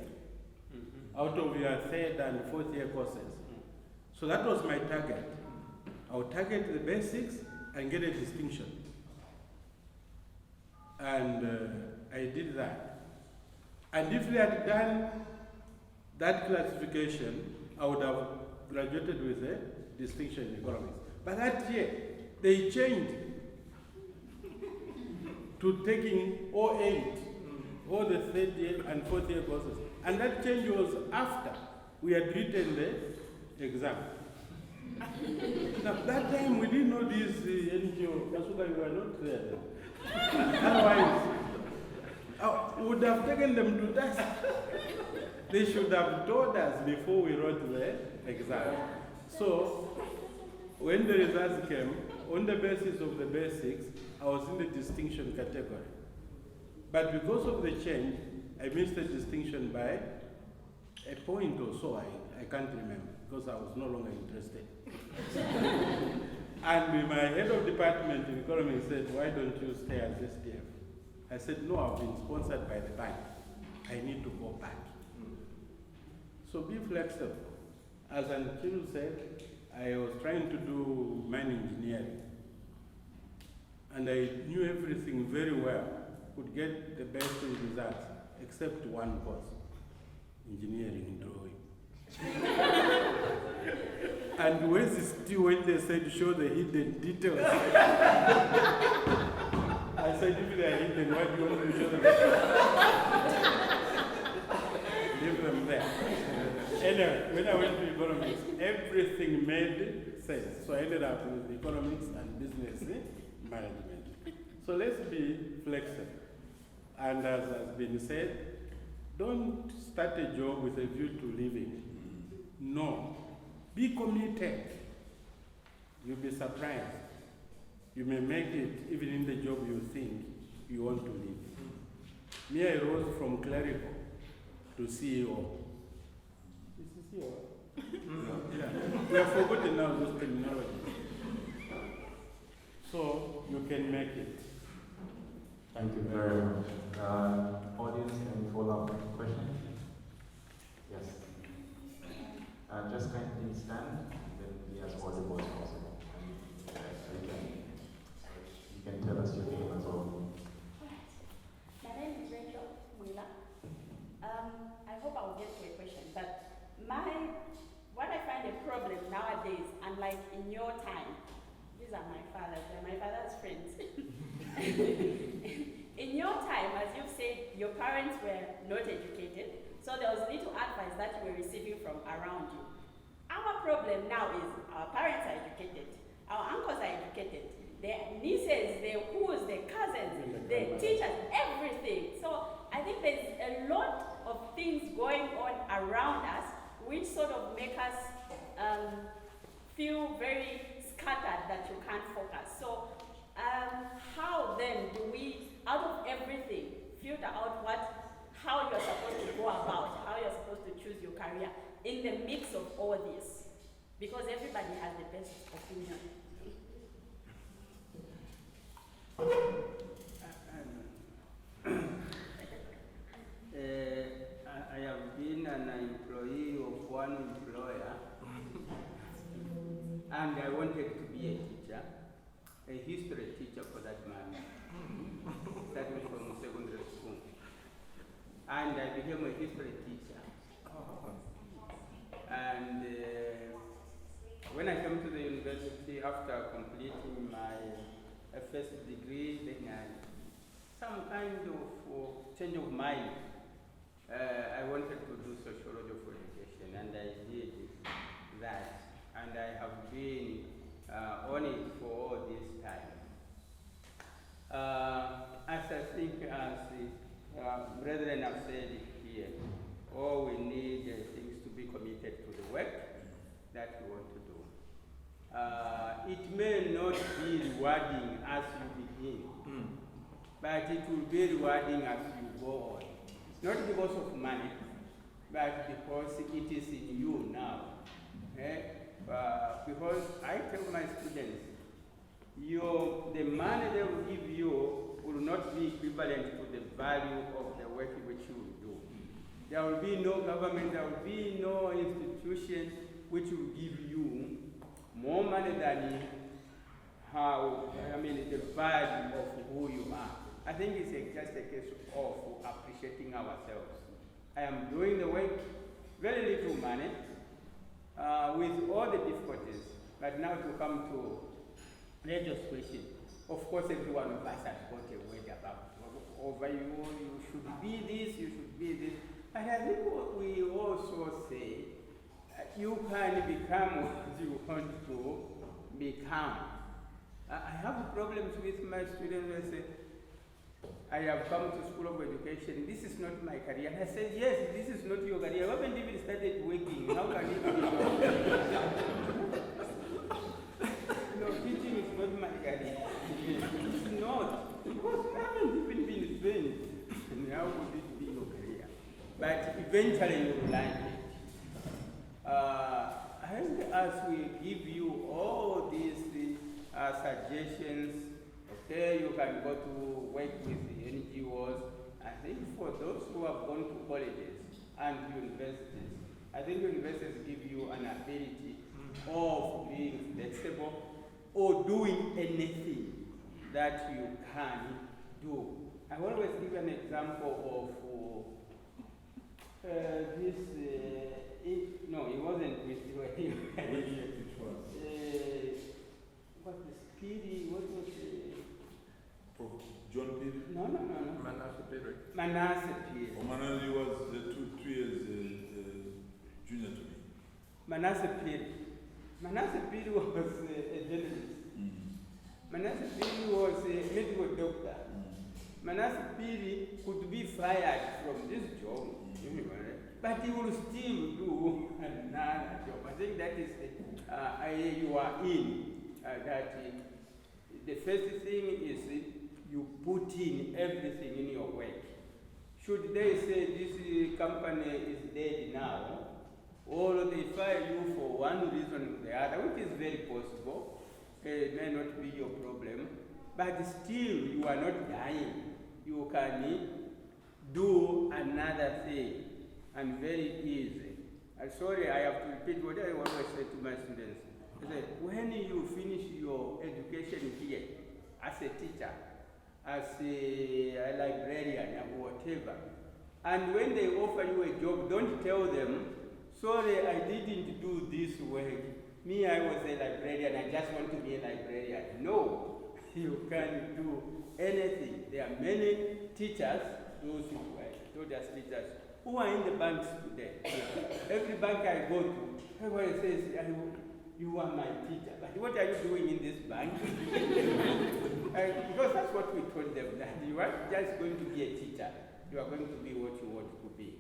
[SPEAKER 6] out of your third and fourth year courses. So that was my target. I would target the basics and get a distinction. And I did that. And if they had done that classification, I would have graduated with a distinction in economics. But that year, they changed to taking 08, all the third year and fourth year courses. And that change was after we had written the exam. Now, that time we didn't know this NGO, Masuka, you were not there then. Otherwise, I would have taken them to task. They should have told us before we wrote the exam. So, when the results came, on the basis of the basics, I was in the distinction category. But because of the change, I missed the distinction by a point or so, I can't remember, because I was no longer interested. And my head of department in economics said, "Why don't you stay as SDF?" I said, "No, I've been sponsored by the bank. I need to go back." So be flexible. As Anchilu said, I was trying to do mine engineering. And I knew everything very well, could get the best results, except one course, engineering and drawing. And where's the still when they said show the hidden details? I said, if they are hidden, why do you want me to show them? Leave them there. Anyway, when I went to economics, everything made sense. So I ended up with economics and business management. So let's be flexible. And as has been said, don't start a job with a view to leaving. No. Be committed. You'll be surprised. You may make it even in the job you think you want to leave. Me, I rose from clerical to CEO. Is this CEO? Yeah. We have forgotten now those terminologies. So you can make it.
[SPEAKER 2] Thank you very much. Audience, any follow-up questions? Yes. Just kindly stand and then be as audible as possible. And you can tell us your name as well.
[SPEAKER 7] My name is Rachel Mwewa. I hope I'll get to a question, but what I find a problem nowadays, unlike in your time, these are my father's friends. In your time, as you've said, your parents were not educated, so there was little advice that you were receiving from around you. Our problem now is our parents are educated, our uncles are educated, their nieces, their who's, their cousins, their teachers, everything. So I think there's a lot of things going on around us which sort of make us feel very scattered that you can't focus. So how then do we, out of everything, filter out how you're supposed to go about, how you're supposed to choose your career in the mix of all this? Because everybody has the best opinion.
[SPEAKER 8] I have been an employee of one employer a history teacher for that matter, starting from secondary school. And I became a history teacher. And when I came to the university after completing my first degree, then some kind of change of mind. I wanted to do sociology for education, and I did that. And I have been on it for all this time. As I think, as the brethren have said here, all we need is things to be committed to the work that we want to do. It may not be rewarding as you begin, but it will be rewarding as you go on. Not because of money, but because it is in you now. Because I tell my students, the money they will give you will not be equivalent to the value of the work which you will do. There will be no government, there will be no institution which will give you more money than the value of who you are. I think it's just a case of appreciating ourselves. I am doing the work, very little money, with all the difficulties. But now to come to Radio's question, of course everyone of us has got a word about over you, you should be this, you should be this. But I think what we also say, you can become what you want to become. I have problems with my students who say, I have come to School of Education, this is not my career. And I said, yes, this is not your career. You haven't even started working. How can it be your career? No, teaching is not my career. It's not. Because I haven't even been trained. And how would it be your career? But eventually you will like it. And as we give you all these suggestions, okay, you can go to work with the NGOs. I think for those who have gone to colleges and universities, I think universities give you an ability of being flexible or doing anything that you can do. I always give an example of this. No, it wasn't with you. What the Speedy? What was it?
[SPEAKER 3] John Peary?
[SPEAKER 8] No.
[SPEAKER 4] Manasseh Peary.
[SPEAKER 8] Manasseh Peary.
[SPEAKER 3] Oh, Manasseh was 2 years junior to me.
[SPEAKER 8] Manasseh Peary. Manasseh Peary was a journalist. Manasseh Peary was a medical doctor. Manasseh Peary could be fired from this job, but he will still do another job. I think that is you are in. The first thing is you put in everything in your work. Should they say this company is dead now, or they fire you for one reason or the other, which is very possible, it may not be your problem, but still you are not dying. You can do another thing, and very easy. I'm sorry, I have to repeat what I always say to my students. I say, when you finish your education here, as a teacher, as a librarian, or whatever, and when they offer you a job, don't tell them, sorry, I didn't do this work. Me, I was a librarian, I just want to be a librarian. No, you can do anything. There are many teachers, those who are told us teachers, who are in the banks today. Every bank I go to, everybody says, you are my teacher. But what are you doing in this bank? Because that's what we told them, that you are just going to be a teacher. You are going to be what you want to be.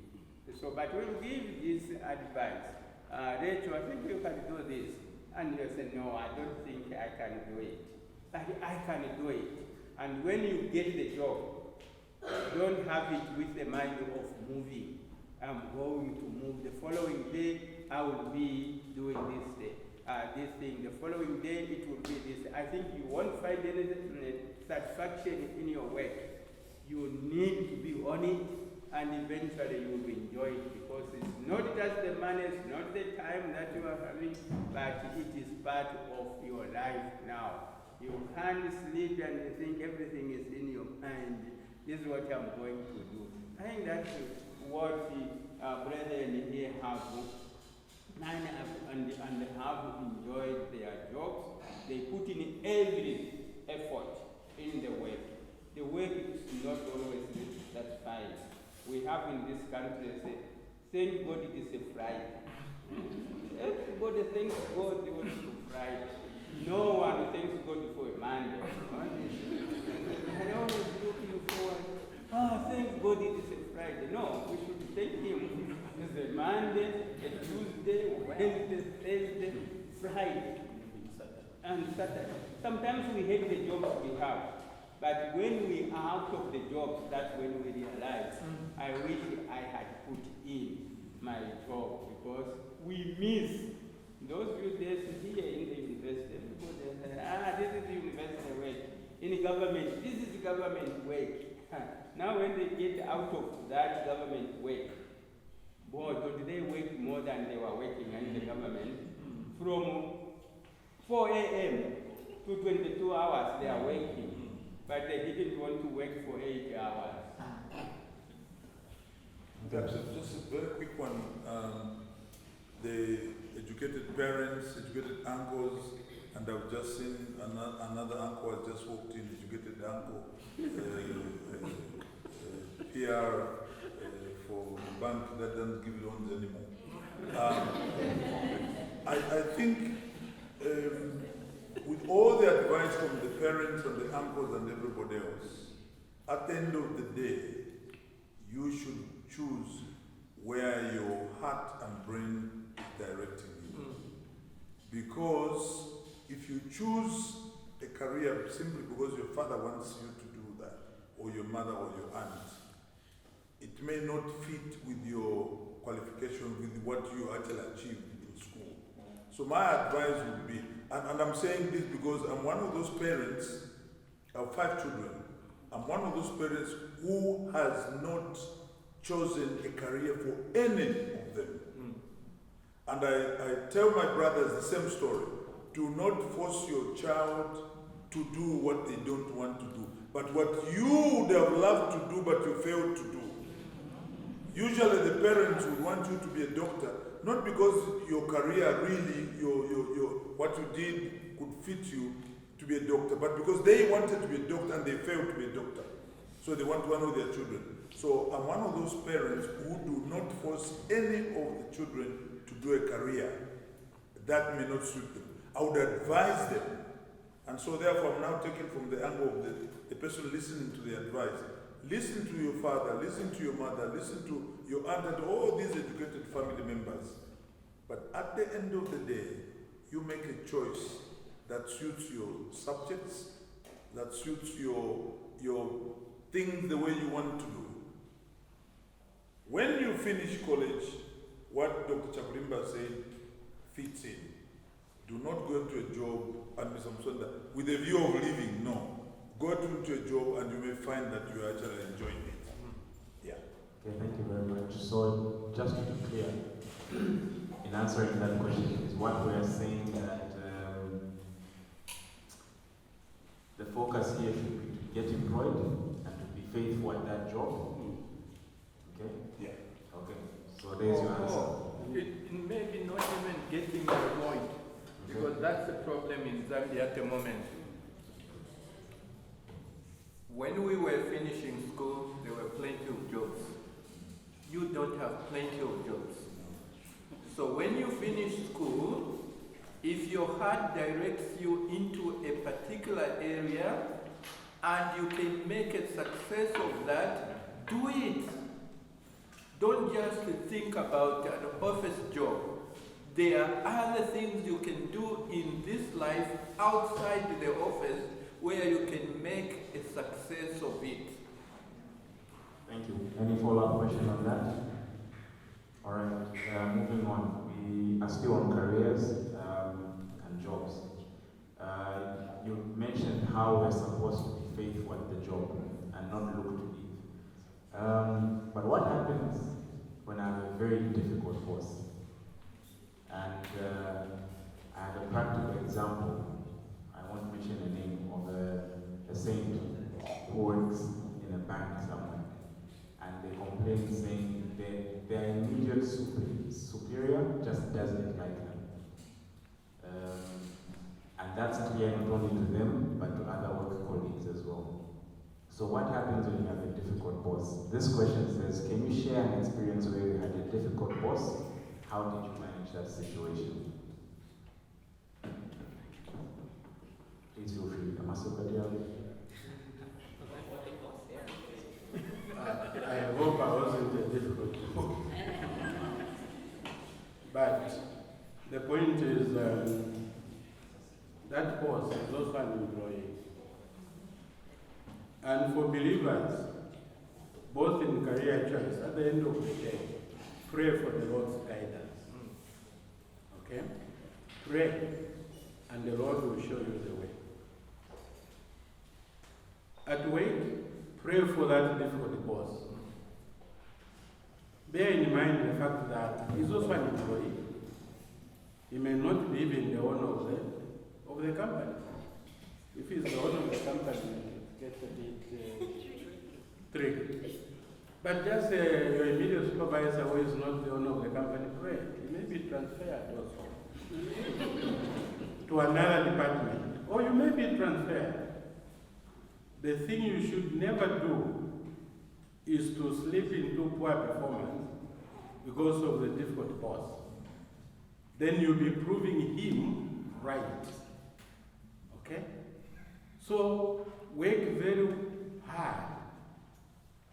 [SPEAKER 8] So, but we'll give this advice. Rachel, I think you can do this. And you say, no, I don't think I can do it. But I can do it. And when you get the job, don't have it with the mind of moving. I'm going to move. The following day, I will be doing this thing. The following day, it will be this. I think you won't find any satisfaction in your work. You need to be on it, and eventually you will enjoy it, because it's not just the money, it's not the time that you are having, but it is part of your life now. You can't sleep and you think everything is in your mind. This is what I'm going to do. I think that's what our brethren here have and have enjoyed their jobs. They put in every effort in the work. The work is not always satisfying. We have in this country say, thank God it is a Friday. Everybody thanks God on Friday. No one thanks God for a Monday. I always looking forward. Thank God it is a Friday. No, we should thank Him. It's a Monday, a Tuesday, Wednesday, Thursday, Friday, and Saturday. Sometimes we hate the jobs we have, but when we are out of the jobs, that's when we realize, I wish I had put in my job, because we miss those few days here in the university. People say, this is the university work. In government, this is government work. Now when they get out of that government work, boy, don't they work more than they were working in the government? From 4 a.m. to 22 hours they are working, but they didn't want to work for 8 hours.
[SPEAKER 3] Just a very quick one. The educated parents, educated uncles, and I've just seen another uncle has just walked in, educated uncle, PR for a bank that doesn't give loans anymore. I think with all the advice from the parents and the uncles and everybody else, at the end of the day, you should choose where your heart and brain is directing you. Because if you choose a career simply because your father wants you to do that, or your mother or your aunt, it may not fit with your qualification, with what you actually achieved in school. So my advice would be, and I'm saying this because I'm one of those parents, I have 5 children, I'm one of those parents who has not chosen a career for any of them. And I tell my brothers the same story. Do not force your child to do what they don't want to do, but what you would have loved to do but you failed to do. Usually the parents would want you to be a doctor, not because your career really, what you did could fit you to be a doctor, but because they wanted to be a doctor and they failed to be a doctor. So they want one of their children. So I'm one of those parents who do not force any of the children to do a career that may not suit them. I would advise them. And so therefore I'm now taking from the angle of the person listening to the advice. Listen to your father, listen to your mother, listen to your aunt and all these educated family members. But at the end of the day, you make a choice that suits your subjects, that suits your things the way you want to do. When you finish college, what Dr. Chakulimba said fits in. Do not go into a job, and Mr. Musonda, with a view of leaving, no. Go into a job and you may find that you are actually enjoying it. Yeah.
[SPEAKER 2] Okay, thank you very much. So, just to be clear, in answering that question, is what we are saying that the focus here should be to get employed and to be faithful at that job. Okay?
[SPEAKER 3] Yeah.
[SPEAKER 2] Okay. So there's your answer.
[SPEAKER 4] It may be not even getting employed, because that's the problem in Zambia at the moment. When we were finishing school, there were plenty of jobs. You don't have plenty of jobs. So when you finish school, if your heart directs you into a particular area and you can make a success of that, do it. Don't just think about an office job. There are other things you can do in this life outside the office where you can make a success of it.
[SPEAKER 2] Thank you. Any follow-up question on that? All right, moving on. We are still on careers and jobs. You mentioned how we're supposed to be faithful at the job and not look to leave. But what happens when I have a very difficult boss? And I have a practical example. I won't mention a name. doesn't like them. And that's clear not only to them, but to other work colleagues as well. So what happens when you have a difficult boss? This question says, can you share an experience where you had a difficult boss? How did you manage that situation? Please feel free. Masuka, do you have it?
[SPEAKER 6] I hope I wasn't a difficult boss. But the point is, that boss is also an employee. And for believers, both in career choice, at the end of the day, pray for the Lord's guidance. Okay? Pray, and the Lord will show you the way. At work, pray for that difficult boss. Bear in mind the fact that he's also an employee. He may not be even the owner of the company. If he's the owner of the company, it gets a bit tricky. But just your immediate supervisor who is not the owner of the company, pray. He may be transferred also to another department. Or you may be transferred. The thing you should never do is to slip into poor performance because of the difficult boss. Then you'll be proving him right. Okay? So work very hard,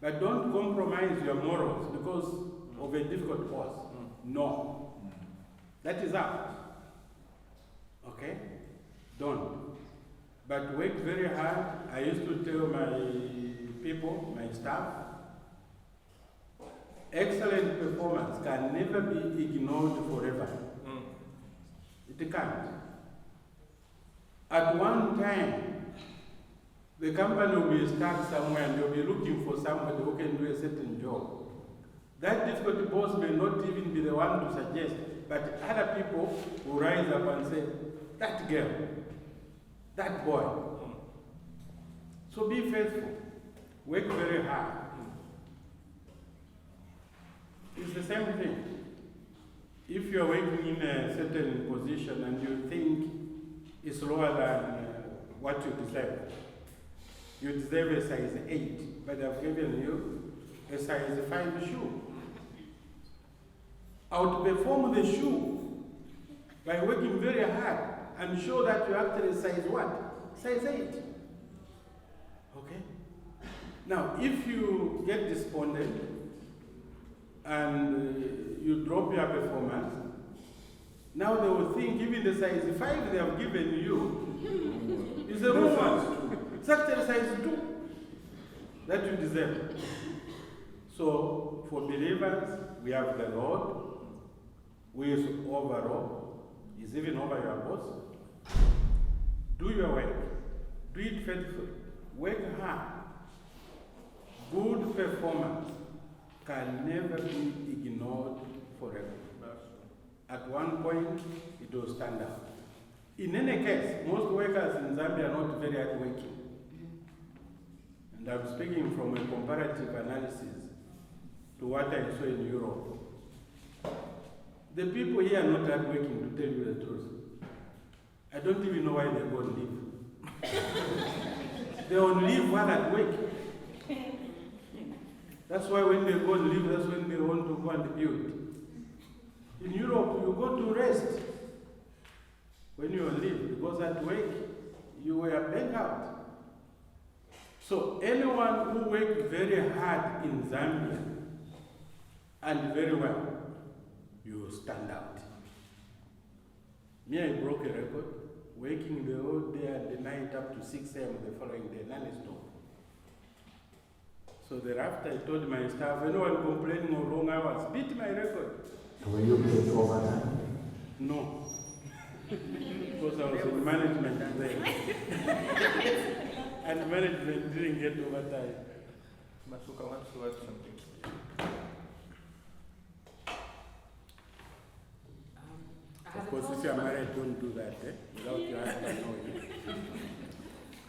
[SPEAKER 6] but don't compromise your morals because of a difficult boss. No. That is out. Okay? Don't. But work very hard. I used to tell my people, my staff, excellent performance can never be ignored forever. It can't. At one time, the company will be stuck somewhere and they'll be looking for somebody who can do a certain job. That difficult boss may not even be the one to suggest, but other people will rise up and say, that girl, that boy. So be faithful. Work very hard. It's the same thing. If you're working in a certain position and you think it's lower than what you deserve, you deserve a size 8, but I've given you a size 5 shoe. Outperform the shoe by working very hard and show that you actually size what? Size 8. Okay? Now, if you get despondent and you drop your performance, now they will think even the size 5 they have given you is the wrong one. It's actually size 2 that you deserve. So, for believers, we have the Lord, who is overall, is even over your boss. Do your work. Do it faithfully. Work hard. Good performance can never be ignored forever. At one point, it will stand out. In any case, most workers in Zambia are not very hardworking. And I'm speaking from a comparative analysis to what I saw in Europe. The people here are not hardworking, to tell you the truth. I don't even know why they go and live. They will live while at work. That's why when they go and live, that's when they want to go and build. In Europe, you go to rest when you live, because at work, you were burnt out. So anyone who worked very hard in Zambia and very well, you will stand out. Me, I broke a record, working the whole day and the night up to 6 a.m. the following day, non-stop. So thereafter, I told my staff, anyone complaining of long hours, beat my record.
[SPEAKER 2] Were you paid overtime?
[SPEAKER 6] No. Because I was in management then. And management didn't get overtime.
[SPEAKER 4] Masuka wants to add something.
[SPEAKER 6] Of course, if you're married, don't do that, without your husband knowing.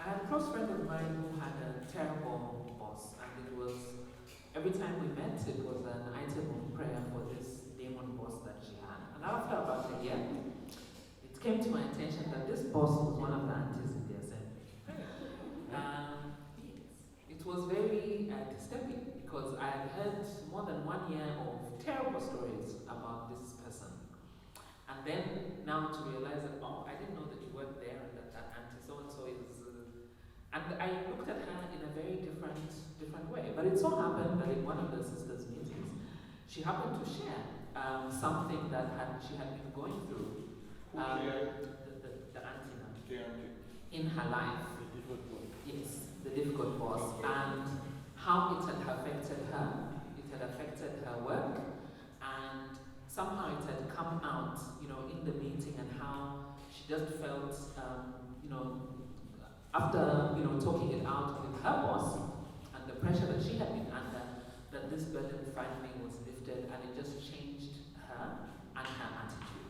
[SPEAKER 5] I had a close friend of mine who had a terrible boss, and it was, every time we met, it was an item of prayer for this new demon boss that she had. And after about a year, it came to my attention that this boss was one of the aunties in the assembly. It was very disturbing because I had heard more than 1 year of terrible stories about this person. And then now to realize that, oh, I didn't know that you worked there and that auntie so-and-so is... and I looked at her in a very different way. But it so happened that in one of the sisters' meetings, she happened to share something that she had been going through. The auntie now. In her life. Yes, the difficult boss. And how it had affected her. It had affected her work. And somehow it had come out, in the meeting, and how she just felt, after, talking it out with her boss and the pressure that she had been under, that this burden finally was lifted, and it just changed her and her attitude.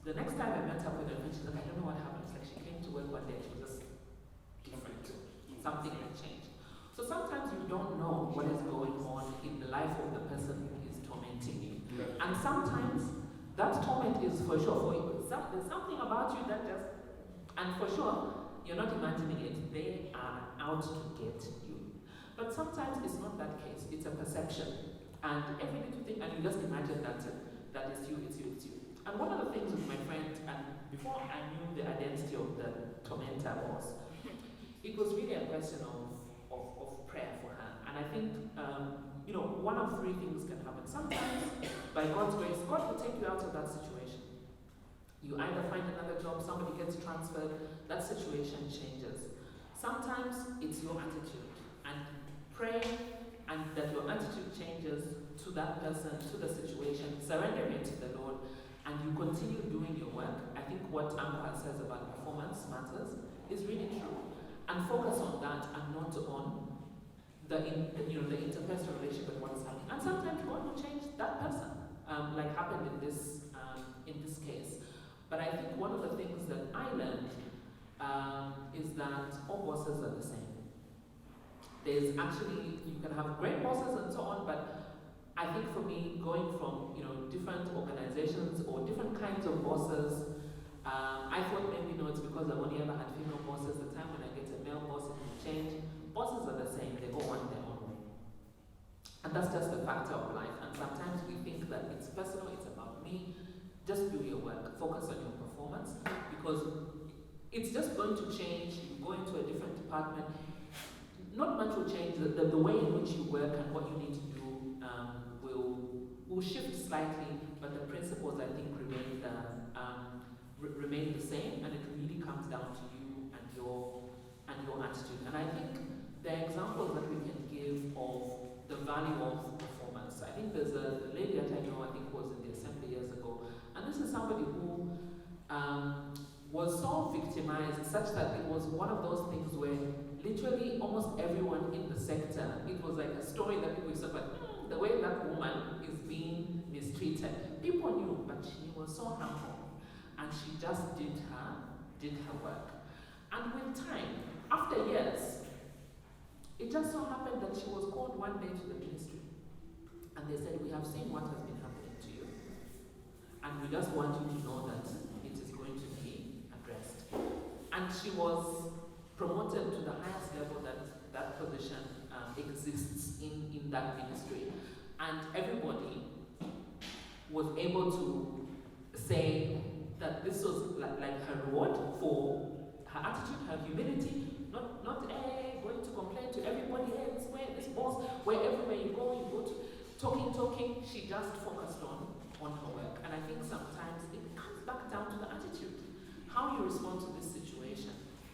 [SPEAKER 5] The next time I met up with her, she's like, I don't know what happened. It's like she came to work one day, she was just different. Something had changed. So sometimes you don't know what is going on in the life of the person who is tormenting you. And sometimes that torment is for sure for you. There's something about you that just, and for sure, you're not imagining it. They are out to get you. But sometimes it's not that case. It's a perception. And every little thing, and you just imagine that it's you. And one of the things with my friend, and before I knew the identity of the tormentor was, it was really a question of prayer for her. And I think, one of three things can happen. Sometimes, by God's grace, God will take you out of that situation. You either find another job, somebody gets transferred, that situation changes. Sometimes it's your attitude. And pray, and that your attitude changes to that person, to the situation, surrender it to the Lord, and you continue doing your work. I think what Amber says about performance matters is really true. And focus on that and not on the interpersonal relationship and what is happening. And sometimes God will change that person, like happened in this case. But I think one of the things that I learned is that all bosses are the same. There's actually, you can have great bosses and so on, but I think for me, going from different organizations or different kinds of bosses, I thought maybe it's because I've only ever had female bosses. The time when I get a male boss, it will change. Bosses are the same, they all want their own way. And that's just a factor of life. And sometimes we think that it's personal, it's about me. Just do your work, focus on your performance, because it's just going to change. You go into a different department, not much will change. The way in which you work and what you need to do will shift slightly, but the principles, I think, remain the same, and it really comes down to you and your attitude. And I think there are examples that we can give of the value of performance. I think there's a lady that I know, I think was in the assembly years ago, and this is somebody who was so victimized such that it was one of those things where literally almost everyone in the sector, it was like a story that people used to say, the way that woman is being mistreated. People knew, but she was so humble, and she just did her work. And with time, after years, it just so happened that she was called one day to the ministry, and they said, we have seen what has been happening to you, and we just want you to know that it is going to be addressed. And she was promoted to the highest level that position exists in that ministry. And everybody was able to say that this was like her reward for her attitude, her humility, not going to complain to everybody else, this boss, where everywhere you go to talking. She just focused on her work. And I think sometimes it comes back down to the attitude, how you respond to this situation.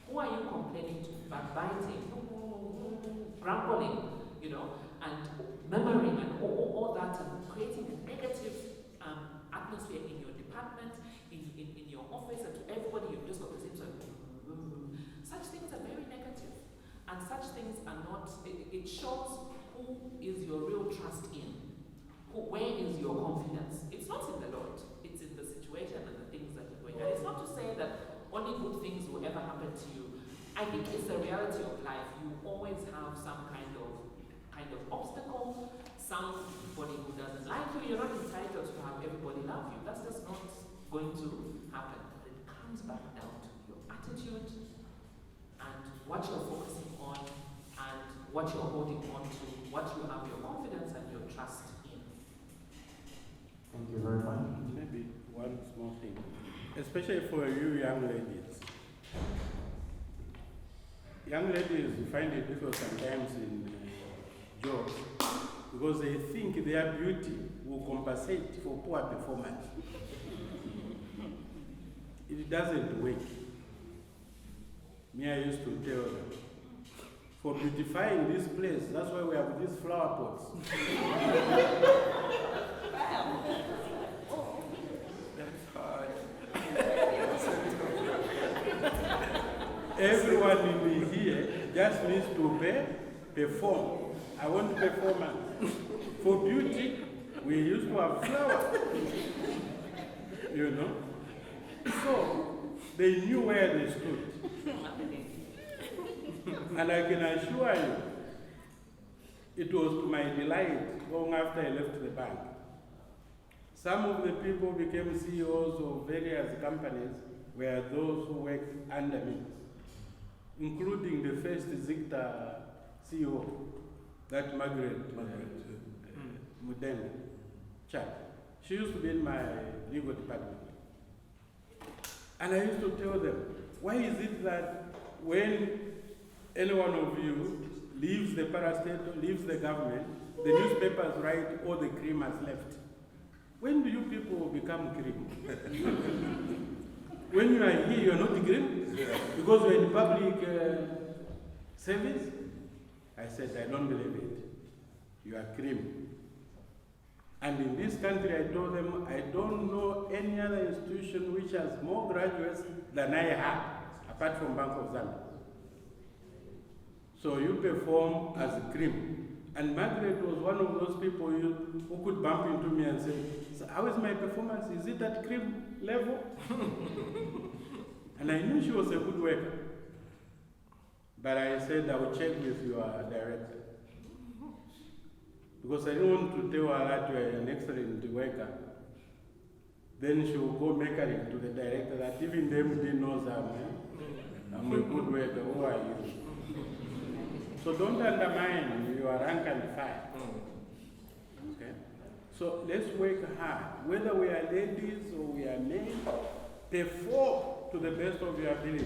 [SPEAKER 5] Who are you complaining to? Backbiting, grumbling, and murmuring and all that, and creating a negative atmosphere in your department, in your office, and to everybody. You've just got the same sort of such things are very negative, and such things are not. It shows who is your real trust in. Where is your confidence? It's not in the Lord. It's in the situation and the things that you're going. And it's not to say that only good things will ever happen to you. I think it's the reality of life. You always have some kind of obstacle, somebody who doesn't like you, you're not entitled to have everybody love you. That's just not going to happen. It comes back down to your attitude and what you're focusing on and what you're holding on to, what you have your confidence and your trust in.
[SPEAKER 2] Thank you very much.
[SPEAKER 6] Maybe one small thing, especially for you young ladies. Young ladies find it difficult sometimes in jobs because they think their beauty will compensate for poor performance. It doesn't work. Me, I used to tell them, for beautifying this place, that's why we have these flower pots.
[SPEAKER 4] That's hard.
[SPEAKER 6] Everyone in here just needs to perform. I want performance. For beauty, we used to have flowers. You know? So, they knew where they stood. And I can assure you, it was to my delight long after I left the bank. Some of the people became CEOs of various companies were those who worked under me, including the first Zicta CEO, that Margaret Mutenda chap. She used to be in my legal department. And I used to tell them, why is it that when any one of you leaves the parastatal, leaves the government, the newspapers write, all the cream has left. When do you people become cream? When you are here, you are not cream? Because you are in public service? I said, I don't believe it. You are cream. And in this country, I told them, I don't know any other institution which has more graduates than I have, apart from Bank of Zambia. So you perform as a cream. And Margaret was one of those people who could bump into me and say, so how is my performance? Is it at cream level? And I knew she was a good worker. But I said, I will check with your director. Because I don't want to tell her that you are an excellent worker. Then she will go meckering to the director that even them didn't know I'm a good worker. Who are you? So don't undermine your rank and file. Okay? So let's work hard. Whether we are ladies or we are men, perform to the best of your ability.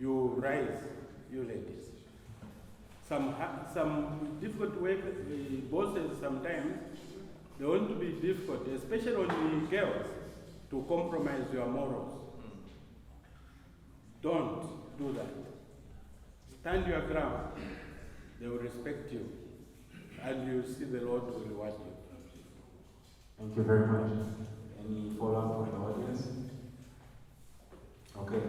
[SPEAKER 6] You rise, you ladies. Some difficult work, bosses sometimes, they want to be difficult, especially on the girls, to compromise your morals. Don't do that. Stand your ground. They will respect you. And you see the Lord will reward you.
[SPEAKER 2] Thank you very much. Any follow-up from the audience? Okay.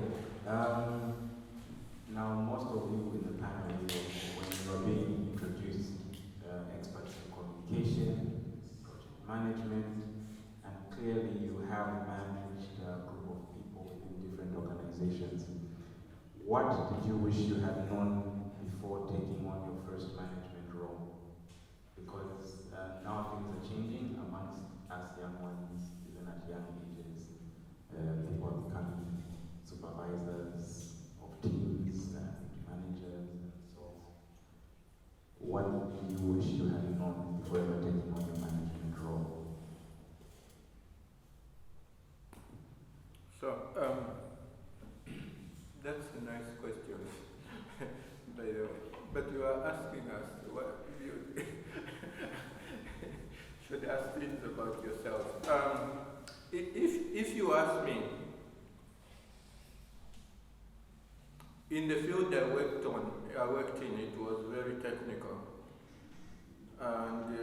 [SPEAKER 2] Now, most of you in the panel, when you are being introduced, experts in communication, project management, and clearly you have managed a group of people within different organizations. What did you wish you had known before taking on your first management role? Because now things are changing amongst us young ones, even at young ages. People are becoming supervisors of teams and managers and so on. What do you wish you had known before ever taking on your management role?
[SPEAKER 4] So, that's a nice question, by the way. But you are asking us what you should ask things about yourself. If you ask me, in the field I worked in, it was very technical, and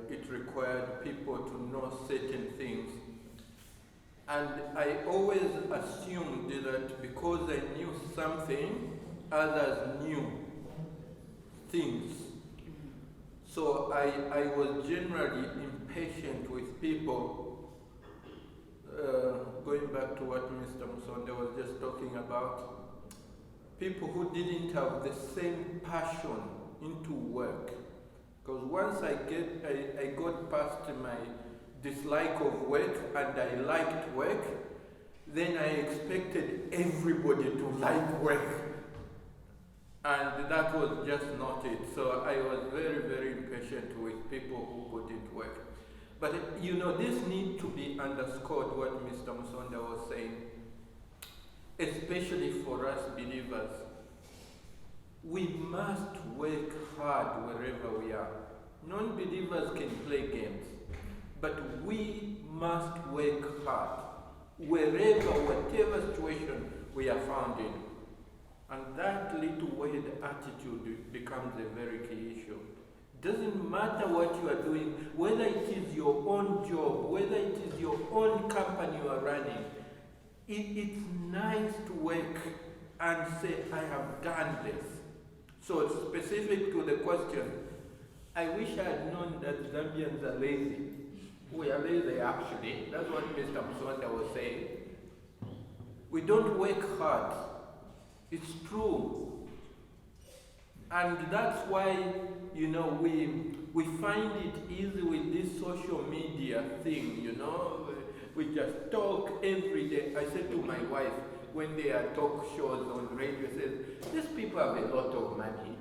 [SPEAKER 4] it required people to know certain things. And I always assumed that because I knew something, others knew things. So I was generally impatient with people. Going back to what Mr. Musonda was just talking about, people who didn't have the same passion into work. Because once I got past my dislike of work and I liked work, then I expected everybody to like work. And that was just not it. So I was very, very impatient with people who couldn't work. But this needs to be underscored, what Mr. Musonda was saying, especially for us believers. We must work hard wherever we are. Non-believers can play games, but we must work hard wherever, whatever situation we are found in. And that little word attitude becomes a very key issue. Doesn't matter what you are doing, whether it is your own job, whether it is your own company you are running, it's nice to work and say, I have done this. So specific to the question, I wish I had known that Zambians are lazy. We are lazy actually. That's what Mr. Musonda was saying. We don't work hard. It's true. And that's why, we find it easy with this social media thing, We just talk every day. I said to my wife, when there are talk shows on radio, says, these people have a lot of money.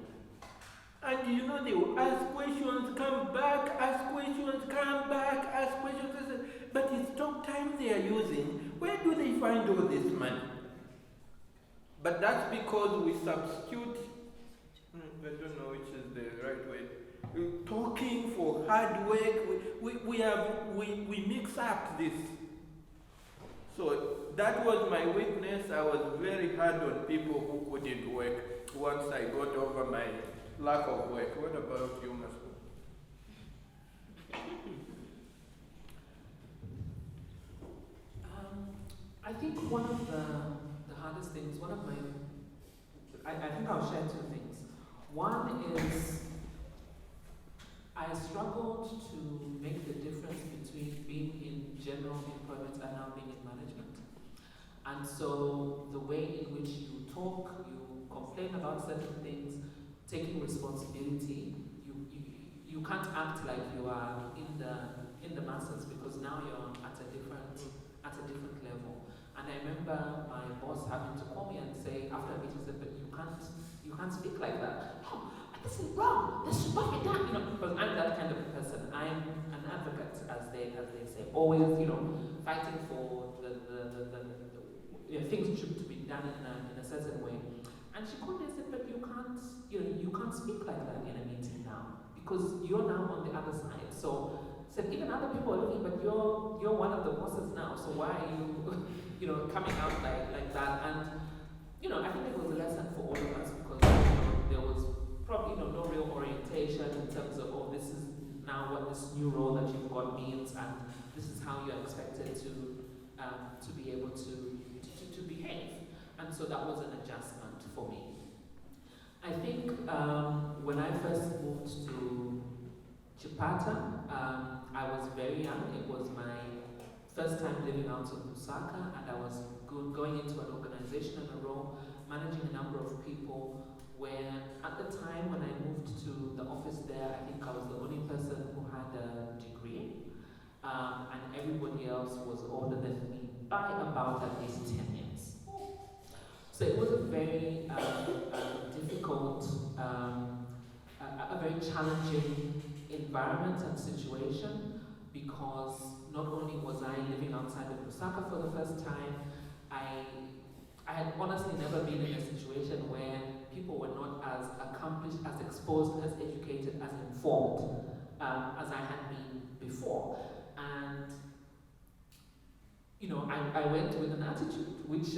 [SPEAKER 4] And they will ask questions, come back, ask questions, come back, ask questions. But it's talk time they are using. Where do they find all this money? But that's because we substitute, I don't know which is the right way, talking for hard work, we mix up this. So that was my weakness. I was very hard on people who couldn't work once I got over my lack of work. What about you, Masuka?
[SPEAKER 5] I think one of the hardest things, I think I'll share two things. One is I struggled to make the difference between being in general employment and now being in management. And so the way in which you talk, you complain about certain things, taking responsibility, you can't act like you are in the masses because now you're at a different level. And I remember my boss having to call me and say after a meeting, said, but you can't speak like that. No, this is wrong. This should not be done. Because I'm that kind of person. I'm an advocate, as they say, always, fighting for the things should be done in a certain way. And she called me and said, but you can't speak like that in a meeting now because you're now on the other side. So said even other people are looking, but you're one of the bosses now. So why are you coming out like that? And I think it was a lesson for all of us because there was probably no real orientation in terms of this is now what this new role that you've got means, and this is how you're expected to be able to behave. And so that was an adjustment for me. I think when I first moved to Chipata, I was very young. It was my first time living out of Lusaka, and I was going into an organization and a role, managing a number of people where at the time when I moved to the office there, I think I was the only person who had a degree, and everybody else was older than me by about at least 10 years. So it was a very difficult, a very challenging environment and situation because not only was I living outside of Lusaka for the first time, I had honestly never been in a situation where people were not as accomplished, as exposed, as educated, as informed as I had been before. And I went with an attitude which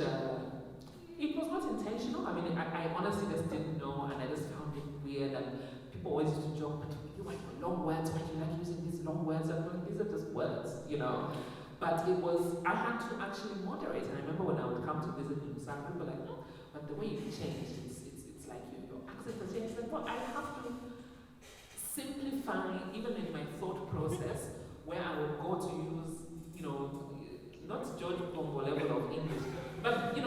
[SPEAKER 5] it was not intentional. I mean, I honestly just didn't know, and I just found it weird. And people always used to joke, but you like long words, why do you like using these long words? I'm like, these are just words, But it was, I had to actually moderate. And I remember when I would come to visit in Lusaka, people were like, no, but the way you changed, it's like your accent has changed. But I have to simplify, even in my thought process, where I would go to use, not George Pombo level of English, but when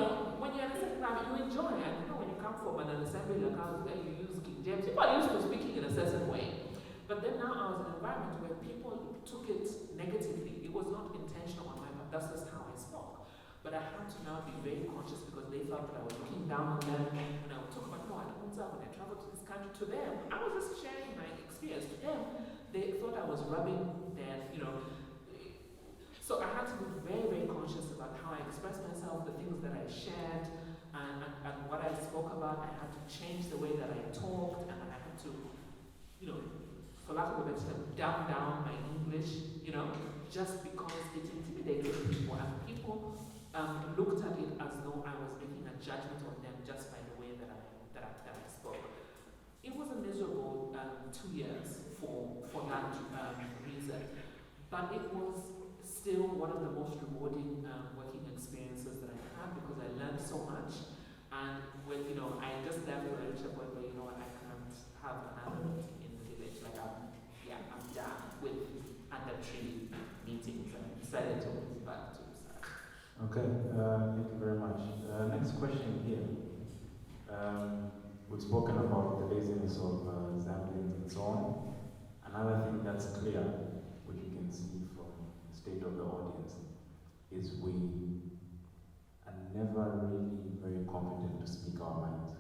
[SPEAKER 5] you're in a certain time, you enjoy it. When you come from an assembly like ours where you use King James, people are used to speaking in a certain way. But then now I was in an environment where people took it negatively. It was not intentional on my part. That's just how I spoke. But I had to now be very conscious because they felt that I was looking down on them. When I would talk about, no, I don't want when I traveled to this country, to them, I was just sharing my experience. To them, they thought I was rubbing their, So I had to be very, very conscious about how I expressed myself, the things that I shared, and what I spoke about. I had to change the way that I talked, and I had to, for lack of a better term, dumb down my English, just because it intimidated people, and people looked at it as though I was making a judgment on them just by the way that I spoke. It was a miserable 2 years for that reason, but it was still one of the most rewarding working experiences that I had because I learned so much. And when I just left when I reached a point where I can't have another meeting in the village. Like I'm done with under tree meetings, and I decided to move back to Musonda.
[SPEAKER 2] Okay, thank you very much. Next question here. We've spoken about the laziness of Zambians and so on. Another thing that's clear, which you can see from the state of the audience, is we are never really very confident to speak our minds.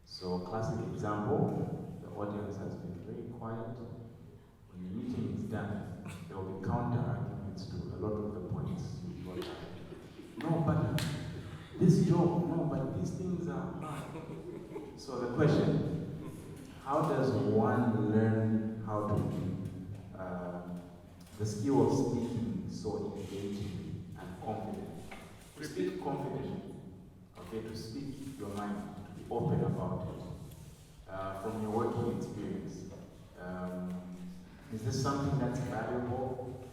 [SPEAKER 2] So, classic example, the audience has been very quiet. When the meeting is done, there will be counter arguments to a lot of the points you brought up. No, but this job, no, but these things are hard. So the question, how does one learn how to be the skill of speaking so engaging and confident? To speak confidently, okay, to speak your mind, to be open about it. From your working experience, is this something that's valuable?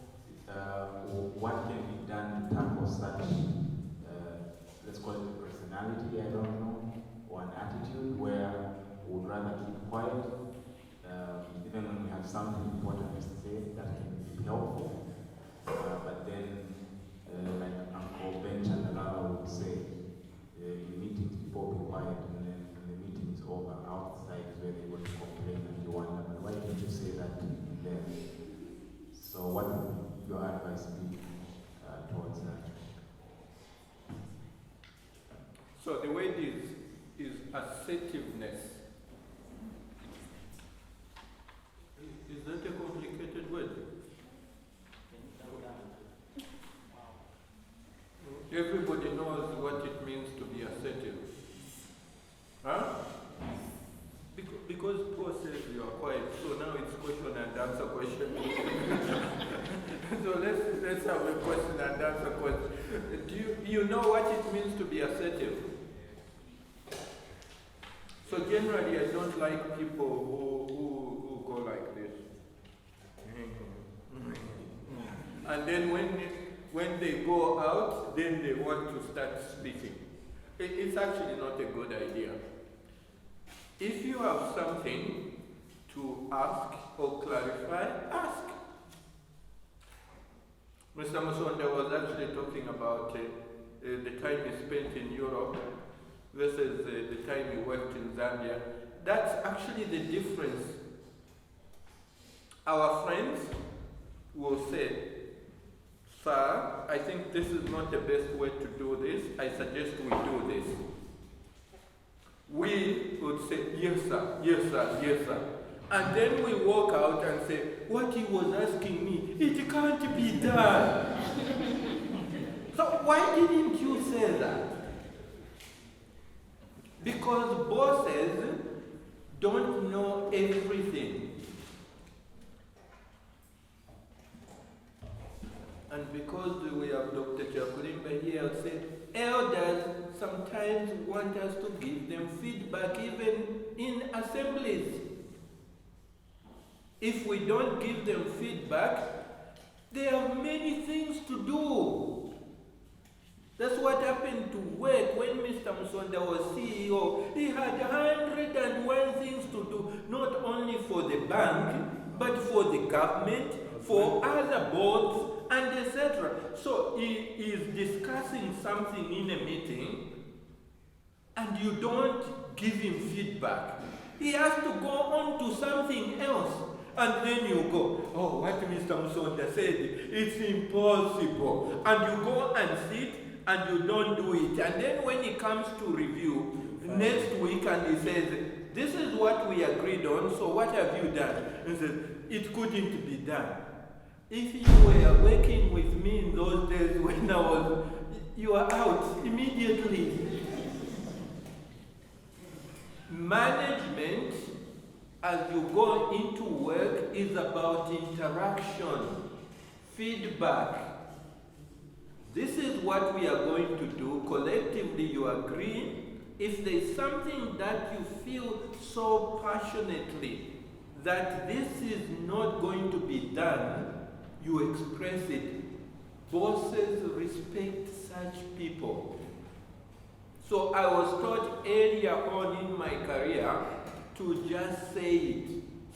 [SPEAKER 2] What can be done to tackle such, let's call it a personality, I don't know, or an attitude where we would rather keep quiet, even when we have something important to say that can be helpful, but then, like Uncle Bench and another would say, in meetings people be quiet, and then when the meeting is over, outside is where they would complain and you wonder, but why didn't you say that in there? So what would your advice be towards that?
[SPEAKER 4] So the word is assertiveness. Is that a complicated word? Everybody knows what it means to be assertive. Huh? Because Paul says you are quiet, so now it's question and answer question. So let's have a question and answer question. Do you know what it means to be assertive? So generally I don't like people who go like this. And then when they go out, then they want to start speaking. It's actually not a good idea. If you have something to ask or clarify, ask. Mr. Musonda was actually talking about the time he spent in Europe versus the time he worked in Zambia. That's actually the difference. Our friends will say, "Sir, I think this is not the best way to do this. I suggest we do this." We would say, "Yes, sir, yes, sir, yes, sir." And then we walk out and say, "What he was asking me, it can't be done." So why didn't you say that? Because bosses don't know everything. And because we have Dr. Chakulimba here, I'll say, elders sometimes want us to give them feedback even in assemblies. If we don't give them feedback, they have many things to do. That's what happened to work when Mr. Musonda was CEO. He had 101 things to do, not only for the bank, but for the government, for other boards, and etc. So he is discussing something in a meeting, and you don't give him feedback. He has to go on to something else. And then you go, oh, what Mr. Musonda said, it's impossible. And you go and sit and you don't do it. And then when it comes to review, next week and he says, this is what we agreed on, so what have you done? He says, it couldn't be done. If you were working with me in those days when you are out immediately. Management, as you go into work, is about interaction, feedback. This is what we are going to do. Collectively, you agree. If there's something that you feel so passionately that this is not going to be done, you express it. Bosses respect such people. So I was taught earlier on in my career to just say it.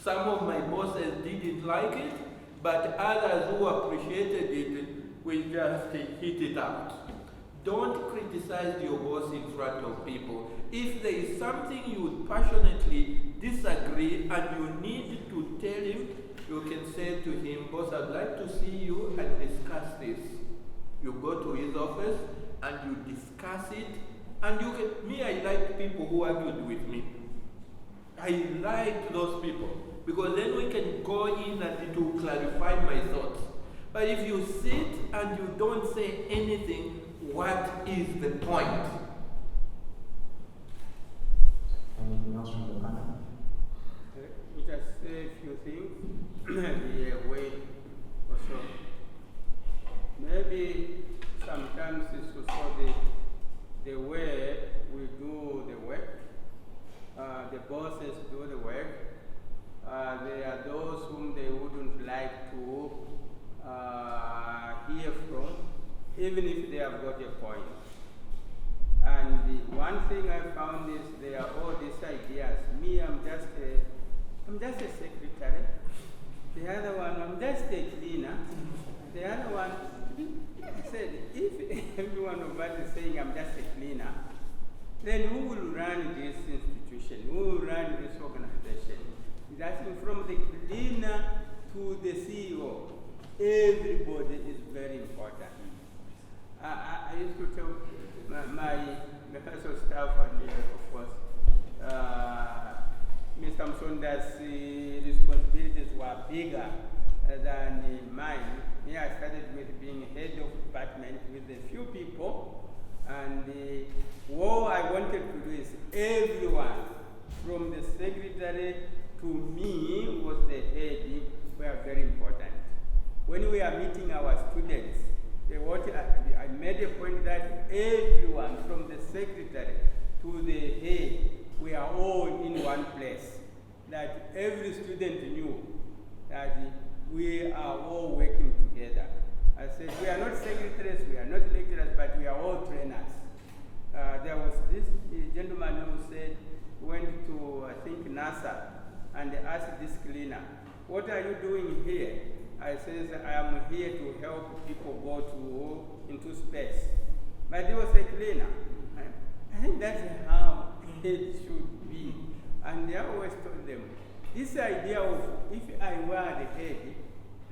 [SPEAKER 4] Some of my bosses didn't like it, but others who appreciated it will just hit it out. Don't criticize your boss in front of people. If there is something you passionately disagree and you need to tell him, you can say to him, boss, I'd like to see you and discuss this. You go to his office and you discuss it. And you can, I like people who argued with me. I like those people because then we can go in and it will clarify my thoughts. But if you sit and you don't say anything, what is the point?
[SPEAKER 2] Anything else from the panel?
[SPEAKER 8] We just say a few things. Maybe a way or so. Maybe sometimes it's also the way we do the work. The bosses do the work. There are those whom they wouldn't like to hear from, even if they have got a point. And the one thing I found is there are all these ideas. Me, I'm just a secretary. The other one, I'm just a cleaner. The other one, I said, if every one of us is saying I'm just a cleaner, then who will run this institution? Who will run this organization? That's from the cleaner to the CEO. Everybody is very important. I used to tell my mechanical staff and of course, Mr. Musonda's responsibilities were bigger than mine. Me, I started with being head of department with a few people, and what I wanted to do is everyone, from the secretary to me, was the head, were very important. When we are meeting our students, I made a point that everyone, from the secretary to the head, we are all in one place. That every student knew that we are all working together. I said, we are not secretaries, we are not lecturers, but we are all trainers. There was this gentleman who said, went to, I think, NASA, and asked this cleaner, what are you doing here? I says, I am here to help people go into space. But he was a cleaner. I think that's how it should be. And I always told them, this idea of if I were the head,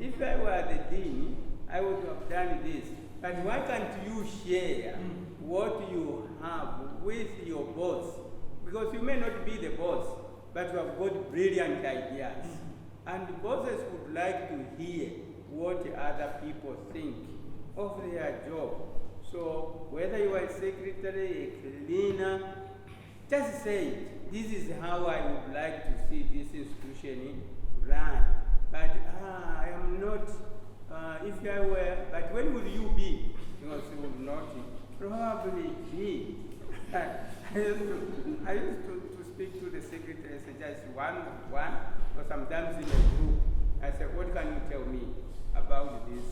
[SPEAKER 8] if I were the dean, I would have done this. But why can't you share what you have with your boss? Because you may not be the boss, but you have got brilliant ideas. And bosses would like to hear what other people think of their job. So whether you are a secretary, a cleaner, just say it. This is how I would like to see this institution run. But I am not, if I were, but when will you be? Because you will not probably be. I used to speak to the secretary, just one, or sometimes in a group. I said, what can you tell me about this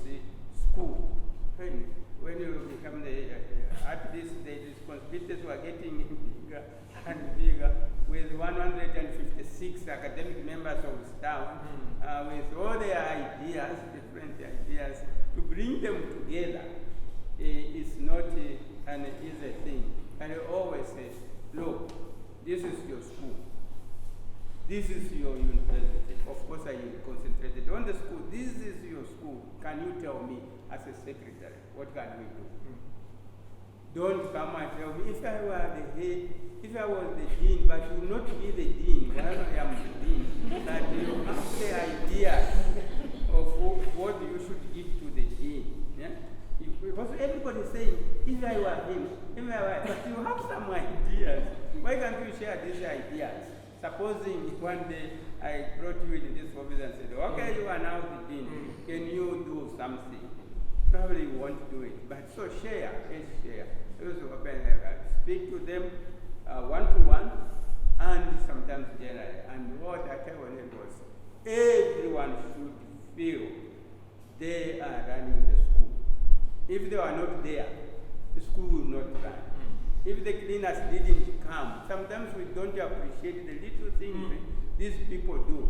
[SPEAKER 8] school? When you become at this, the responsibilities were getting bigger and bigger, with 156 academic members of staff, with all their ideas, different ideas, to bring them together is not an easy thing. And I always say, look, this is your school. This is your university. Of course I concentrated on the school. This is your school. Can you tell me as a secretary, what can we do? Don't come and tell me, if I were the head, if I was the dean, but you will not be the dean, while I am the dean, that you have the idea of what you should give to the dean. Yeah? Because everybody is saying, if I were him, if I were, but you have some ideas. Why can't you share these ideas? Supposing one day I brought you in this office and said, okay, you are now the dean, can you do something? Probably you won't do it, but so share, let's share. Speak to them one-to-one and sometimes generally. And what I tell them was, everyone should feel they are running the school. If they are not there, the school will not run. If the cleaners didn't come, sometimes we don't appreciate the little things these people do.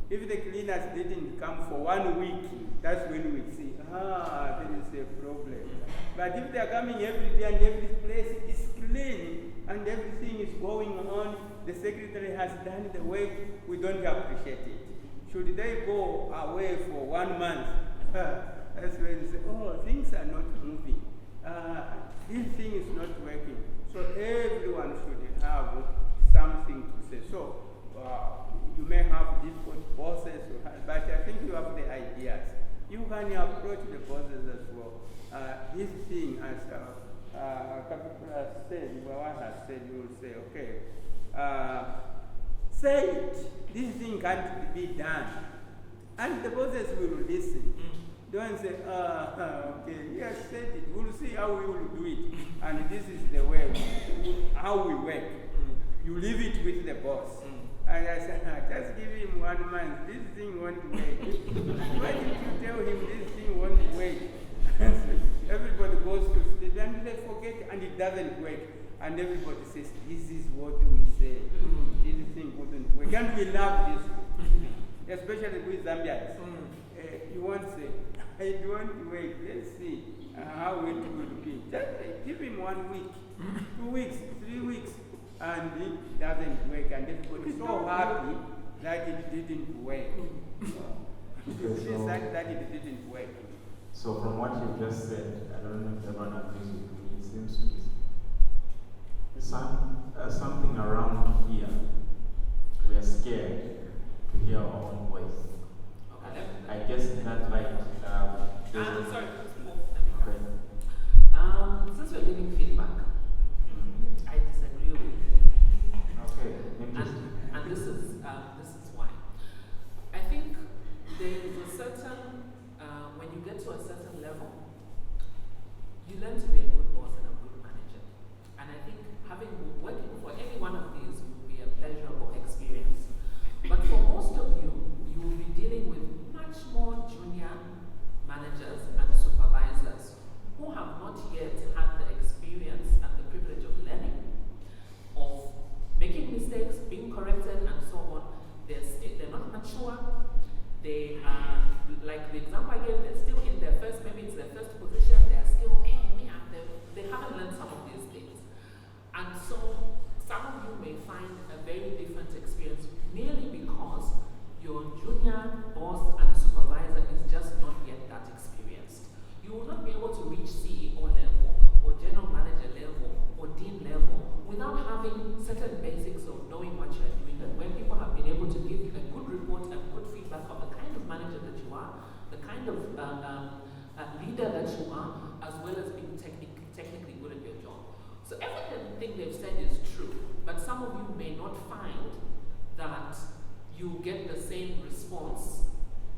[SPEAKER 8] If the cleaners didn't come for 1 week, that's when we see, there is a problem. But if they are coming every day and every place is clean and everything is going on, the secretary has done the work, we don't appreciate it. Should they go away for 1 month, that's when they say, things are not moving. This thing is not working. So everyone should have something to say. So you may have different bosses, but I think you have the ideas. You can approach the bosses as well. This thing, as Kapepula said, Mwewa has said, you will say, okay, say it. This thing can't be done. And the bosses will listen. Don't say, okay, he has said it. We'll see how we will do it. And this is the way, how we work. You leave it with the boss. And I said, just give him 1 month. This thing won't wait. Why did you tell him this thing won't wait? Everybody goes to sleep and they forget and it doesn't work. And everybody says, this is what we say. This thing wouldn't work. And we love this, especially with Zambians. You won't say, I don't wait. Let's see how it will be. Just give him 1 week, 2 weeks, 3 weeks. And it doesn't work, and everybody is so happy that it didn't work. That it didn't work.
[SPEAKER 2] So from what you've just said, I don't know if everyone agrees with me, it seems to be something around here. We are scared to hear our own voice.
[SPEAKER 5] Okay.
[SPEAKER 2] I guess in that light,
[SPEAKER 5] sorry.
[SPEAKER 2] Okay.
[SPEAKER 5] Since we're giving feedback, I disagree with you.
[SPEAKER 2] Okay, interesting.
[SPEAKER 5] And this is why. I think there is a certain, when you get to a certain level, you learn to be a good boss and a good manager. And I think working for any one of these will be a pleasurable experience. But for most of you, you will be dealing with much more junior managers and supervisors who have not yet had the experience and the privilege of learning, of making mistakes, being corrected, and so on. They're not mature. They are, like the example I gave, they're still in their first, maybe it's their first position, they're still, they haven't learned some of these things. And so some of you may find a very different experience merely because your junior boss and supervisor is just not yet that experienced. You will not be able to reach CEO level or general manager level or dean level without having certain basics of knowing what you're doing. And when people have been able to give you a good report and good feedback of the kind of manager that you are, the kind of leader that you are, as well as being technically good at your job. So everything they've said is true, but some of you may not find that you get the same response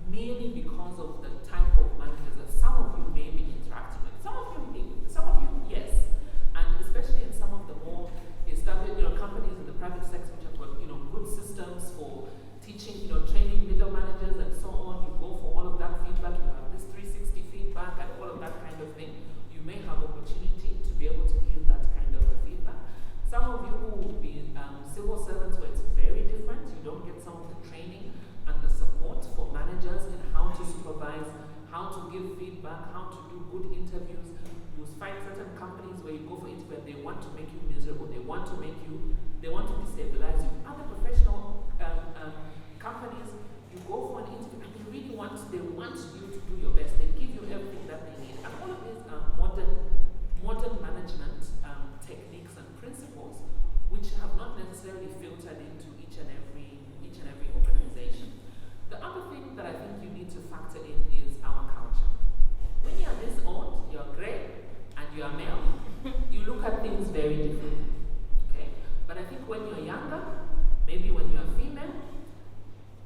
[SPEAKER 5] merely because of the type of managers that some of you may be interacting with. Some of you, yes. And especially in some of the more established, companies in the private sector which have got, good systems for teaching, training middle managers and so on. You go for all of that feedback, you have this 360 feedback and all of that kind of thing. You may have opportunity to be able to give that kind of a feedback. Some of you who will be civil servants where it's very different, you don't get some of the training and the support for managers in how to supervise, how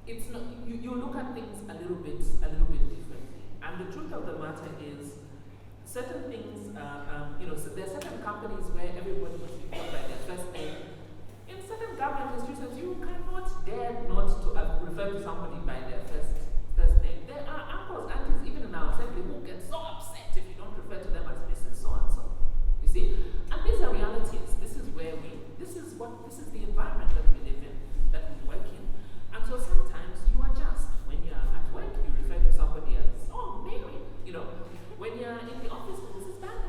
[SPEAKER 5] it's not, you look at things a little bit differently. And the truth of the matter is, certain things, so there are certain companies where everybody must be called by their first name. In certain government institutions, you cannot dare not to refer to somebody by their first name. There are uncles, aunties, even in our assembly, who get so upset if you don't refer to them as Mrs. So and so. You see, and these are realities. This is the environment that we live in, that we work in. And so sometimes you adjust. When you're at work, you refer to somebody as, oh, Mary. When you're in the office, this is bad.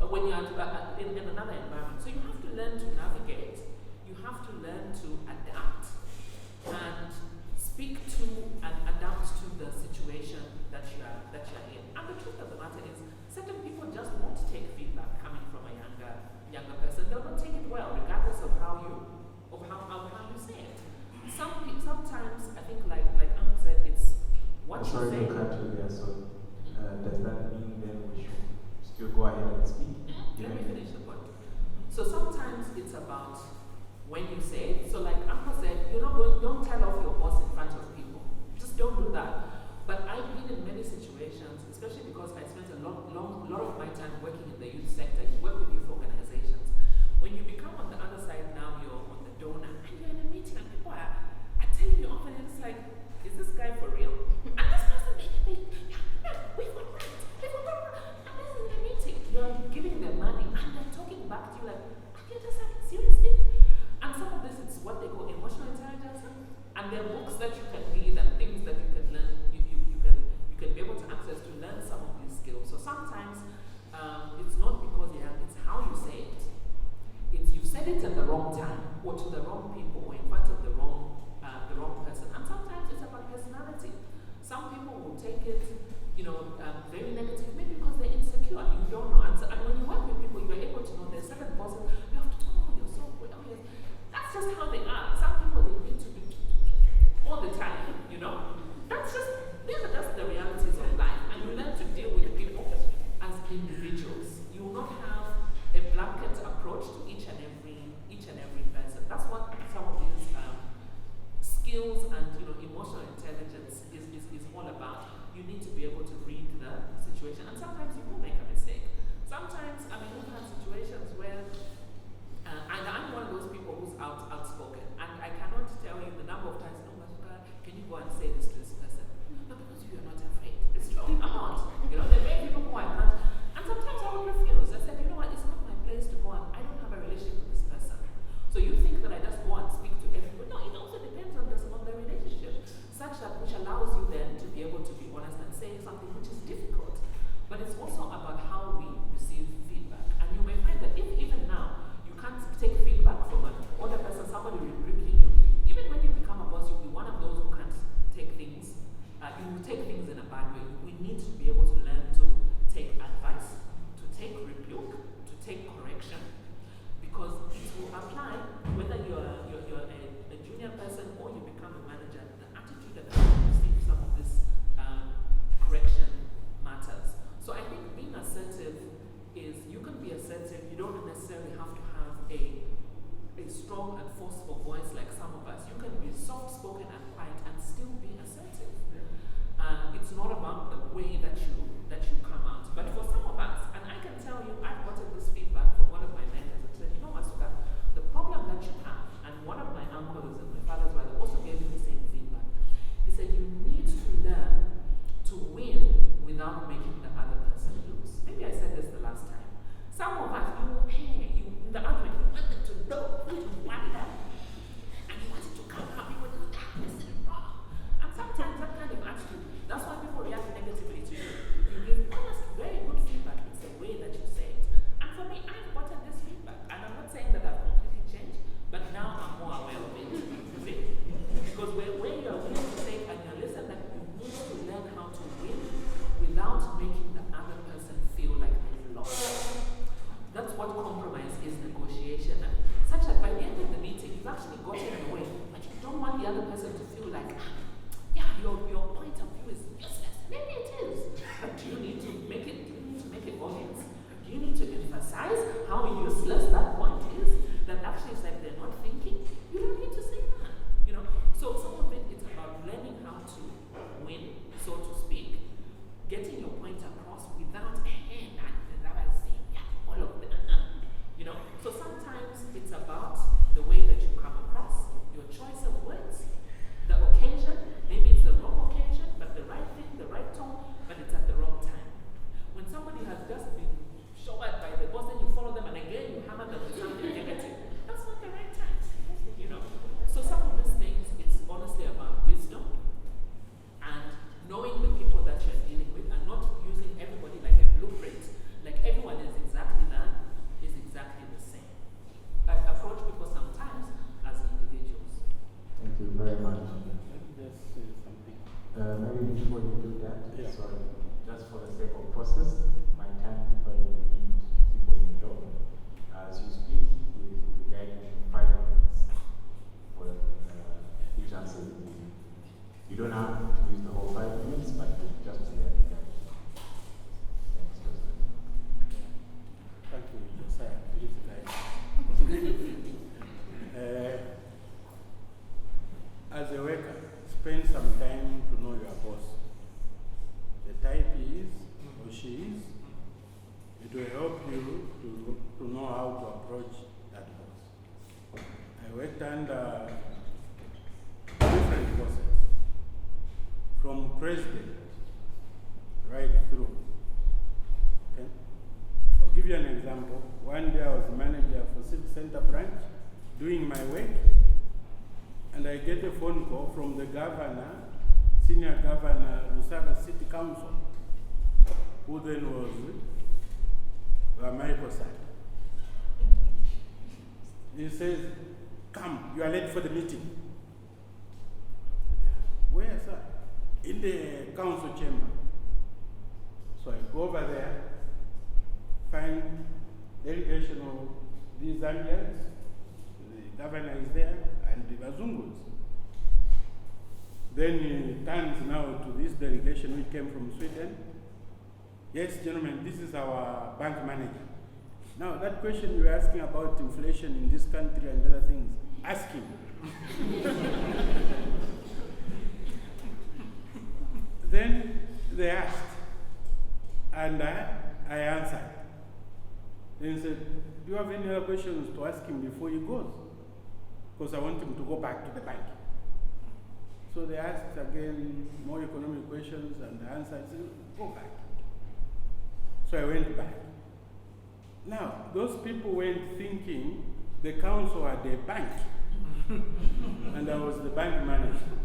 [SPEAKER 5] Or when you're in another environment. So you have to learn to navigate. You have to learn to adapt and speak to and adapt to the situation that you're in. And the truth of the matter is, certain people just won't take feedback coming from a younger person. They'll not take it well, regardless of how you say it. Sometimes I think, like Uncle said, it's what you say.
[SPEAKER 2] Sorry to cut you there. So does that mean then we should still go ahead and speak?
[SPEAKER 5] Let me finish the point. So sometimes it's about when you say it. So like Uncle said, don't tell off your boss in front of people. Just don't do that. But I've been in many situations, especially because I spent a lot of my time working in the youth sector. You work with youth organizations. When you become on the other side now, you're on the donor, and you're in a meeting, and people are telling you often, and it's like, is this guy for real? And this person, we've got right. And this is in a meeting. You're giving them money, and they're talking back to you like, are you just like, seriously? And some of this, it's what they call emotional intelligence. And there are books that you can read and things that you can learn, you can be able to access to learn some of these skills. So sometimes it's not because it's how you say it. It's you said it at the wrong time, or to the wrong people, or in front of the wrong person. And sometimes it's about personality. Some people will take it, very negative, maybe because they're insecure. You don't know. And when you work with people, you're able to know there's certain bosses. You have to, you're so good. Oh, yes. That's just how they are. Some people, they need to be all the time, These are just the realities of life. And you learn to deal with people as individuals. You will not have a blanket approach to each and every person. That's what some of these skills and emotional intelligence is all about. You need to be able to read the situation, and sometimes you will make a mistake. Sometimes, we've had situations where, and I'm one of those people who's outspoken, and I cannot tell you the number of times, Masuka, can you go and say this to this person? No, because you are not afraid. It's true, I'm not. There are many people who I can't, and sometimes I will refuse. I said, it's not my place to go, and I don't have a relationship with this person. So you think that I just go and speak to everyone? No, it also depends on the relationship, such that which allows you then to be able to be honest and say something which is difficult. But it's also about how we receive feedback. And you may find that if even now you can't take feedback from an older person, somebody rebuking you, even when you become a boss, you'll be one of those who can't take things. You will take things in a bad way. We need to be able to learn to take advice, to take rebuke, to take correction, because it will apply whether you're a junior person or you become a manager. The attitude that you receive some of this correction matters. So I think being assertive is, you can be assertive. You don't necessarily have to have a strong and forceful voice like some of us. You can be soft-spoken and quiet and still be assertive. It's not about the way that you come out. But for some of us, and I can tell you, I've gotten this feedback from one of my mentors and said, Masuka, the problem that you have, and one of my uncles and my father's brother also gave me the same feedback. He said, you need to learn to win without making the other person lose. Maybe I said this the last time. Some of us, in the argument, you wanted to know who you wanted that, and you wanted to come out, people do that, this is wrong. And sometimes that kind of attitude, that's why people react negatively to you. You give honest, very good feedback. It's the way that you say it. And for me, I've gotten this feedback, and I'm not saying that I've completely changed, but now I'm more aware of it. Because when you're willing to say and you listen, that you need to learn how to win without making the other person feel like they've lost. That's what compromise is, negotiation. And such that by the end of the meeting, you've actually gotten away, but you don't want the other person to feel like, your point of view is useless. Maybe it is, but do you need to make it obvious? Do you need to emphasize how useless that point is? That actually it's like they're not thinking. You don't need to say that. So some of it's about
[SPEAKER 2] facility. You don't have to use the whole 5 minutes, but just to hear. Thanks, President.
[SPEAKER 6] Thank you, Josiah. Please, guys. As a worker, spend some time to know your boss. The type he is or she is. It will help you to know how to approach that boss. I worked under different bosses, from president right through. Okay? I'll give you an example. One day I was manager for City Center branch, doing my work, and I get a phone call from the governor, senior governor, Lusaka City Council, who then was Michael Side. He says, "Come, you are late for the meeting." Where, sir? In the council chamber. So I go over there, find delegation of these Zambians, the governor is there, and the Bazungus. Then he turns now to this delegation which came from Sweden. "Yes, gentlemen, this is our bank manager. Now, that question you were asking about inflation in this country and other things, ask him." Then they asked, and I answered. Then he said, "Do you have any other questions to ask him before he goes? Because I want him to go back to the bank." So they asked again more economic questions, and the answer is, "Go back." So I went back. Now, those people went thinking the council had a bank, and I was the bank manager.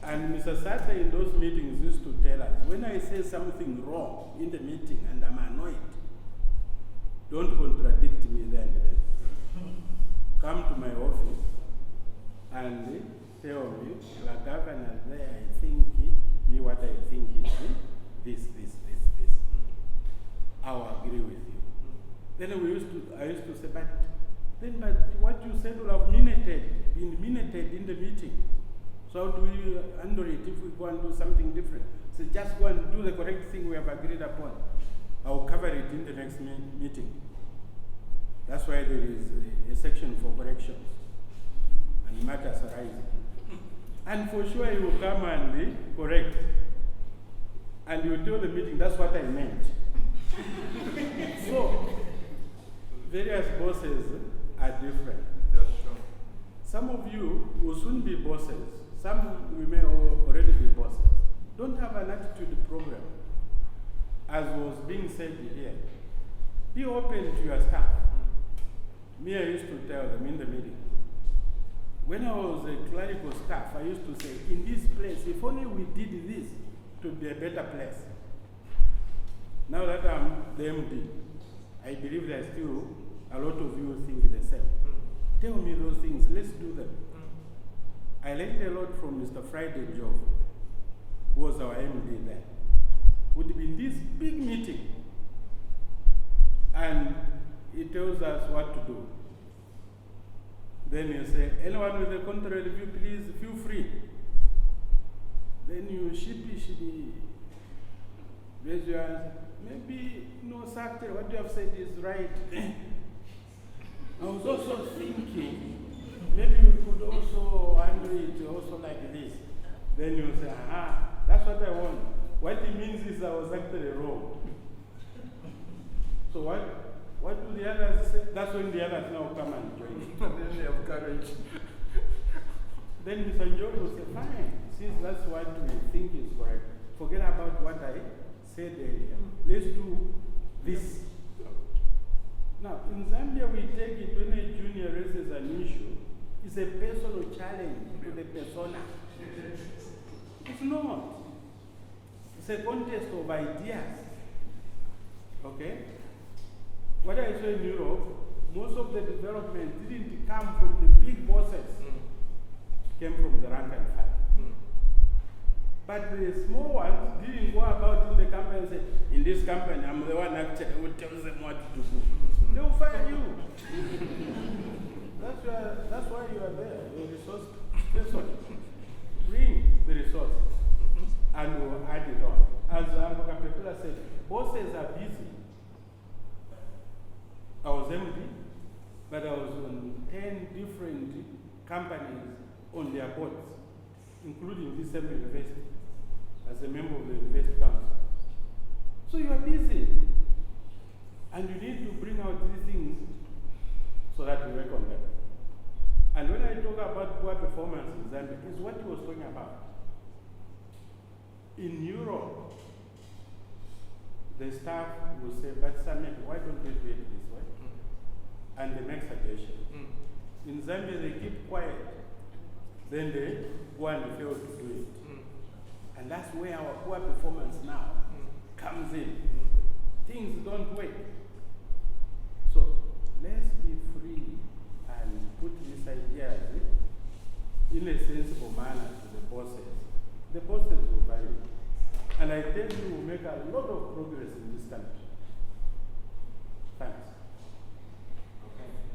[SPEAKER 6] And Mr. Sata in those meetings used to tell us, when I say something wrong in the meeting and I'm annoyed, don't contradict me then. Come to my office and tell me, the governor there, I think, me what I think is this. I'll agree with you. Then I used to say, but what you said will have been minuted in the meeting. So how do we handle it if we go and do something different? So just go and do the correct thing we have agreed upon. I'll cover it in the next meeting. That's why there is a section for corrections and matters arising. And for sure he will come and correct. And he will tell the meeting, that's what I meant. So, various bosses are different.
[SPEAKER 4] That's true.
[SPEAKER 6] Some of you will soon be bosses. Some we may already be bosses. Don't have an attitude problem. As was being said here, be open to your staff. Me, I used to tell them in the meeting, when I was a clerical staff, I used to say, in this place, if only we did this, it would be a better place. Now that I'm the MD, I believe there's still a lot of you think the same. Tell me those things, let's do them. I learned a lot from Mr. Friday Job, who was our MD there. Would be in this big meeting, and he tells us what to do. Then you say, anyone with a contrary view, please feel free. Then you sheepishly raise your hands. Maybe, no, Secretary, what you have said is right. I was also thinking, maybe we could also handle it also like this. Then you say, that's what I want. What it means is I was actually wrong. So what do the others say? That's when the others now come and join.
[SPEAKER 4] Then they have courage.
[SPEAKER 6] Then Mr. Njoro will say, fine, since that's what we think is correct, forget about what I said earlier. Let's do this. Now, in Zambia, we take it when a junior raises an issue, it's a personal challenge to the persona. It's not. It's a contest of ideas. Okay? What I saw in Europe, most of the development didn't come from the big bosses, came from the rank and file. But the small ones didn't go about in the company and say, in this company, I'm the one actually who tells them what to do. They will fire you. That's why you are there, you're a resource person. resource and we'll add it on. As Mwewa Kapepula said, bosses are busy. I was MD, but I was on 10 different companies on their boards, including this same university, as a member of the University Council. So you are busy, and you need to bring out these things so that we work on them. And when I talk about poor performance in Zambia, it's what he was talking about. In Europe, the staff will say, but Samet, why don't we do it this way? And they make suggestions. In Zambia, they keep quiet. Then they go and fail to do it. And that's where our poor performance now comes in. Things don't work. So let's be free and put these ideas in a sensible manner to the bosses. The bosses will value it. And I tell you, we'll make a lot of progress in this country.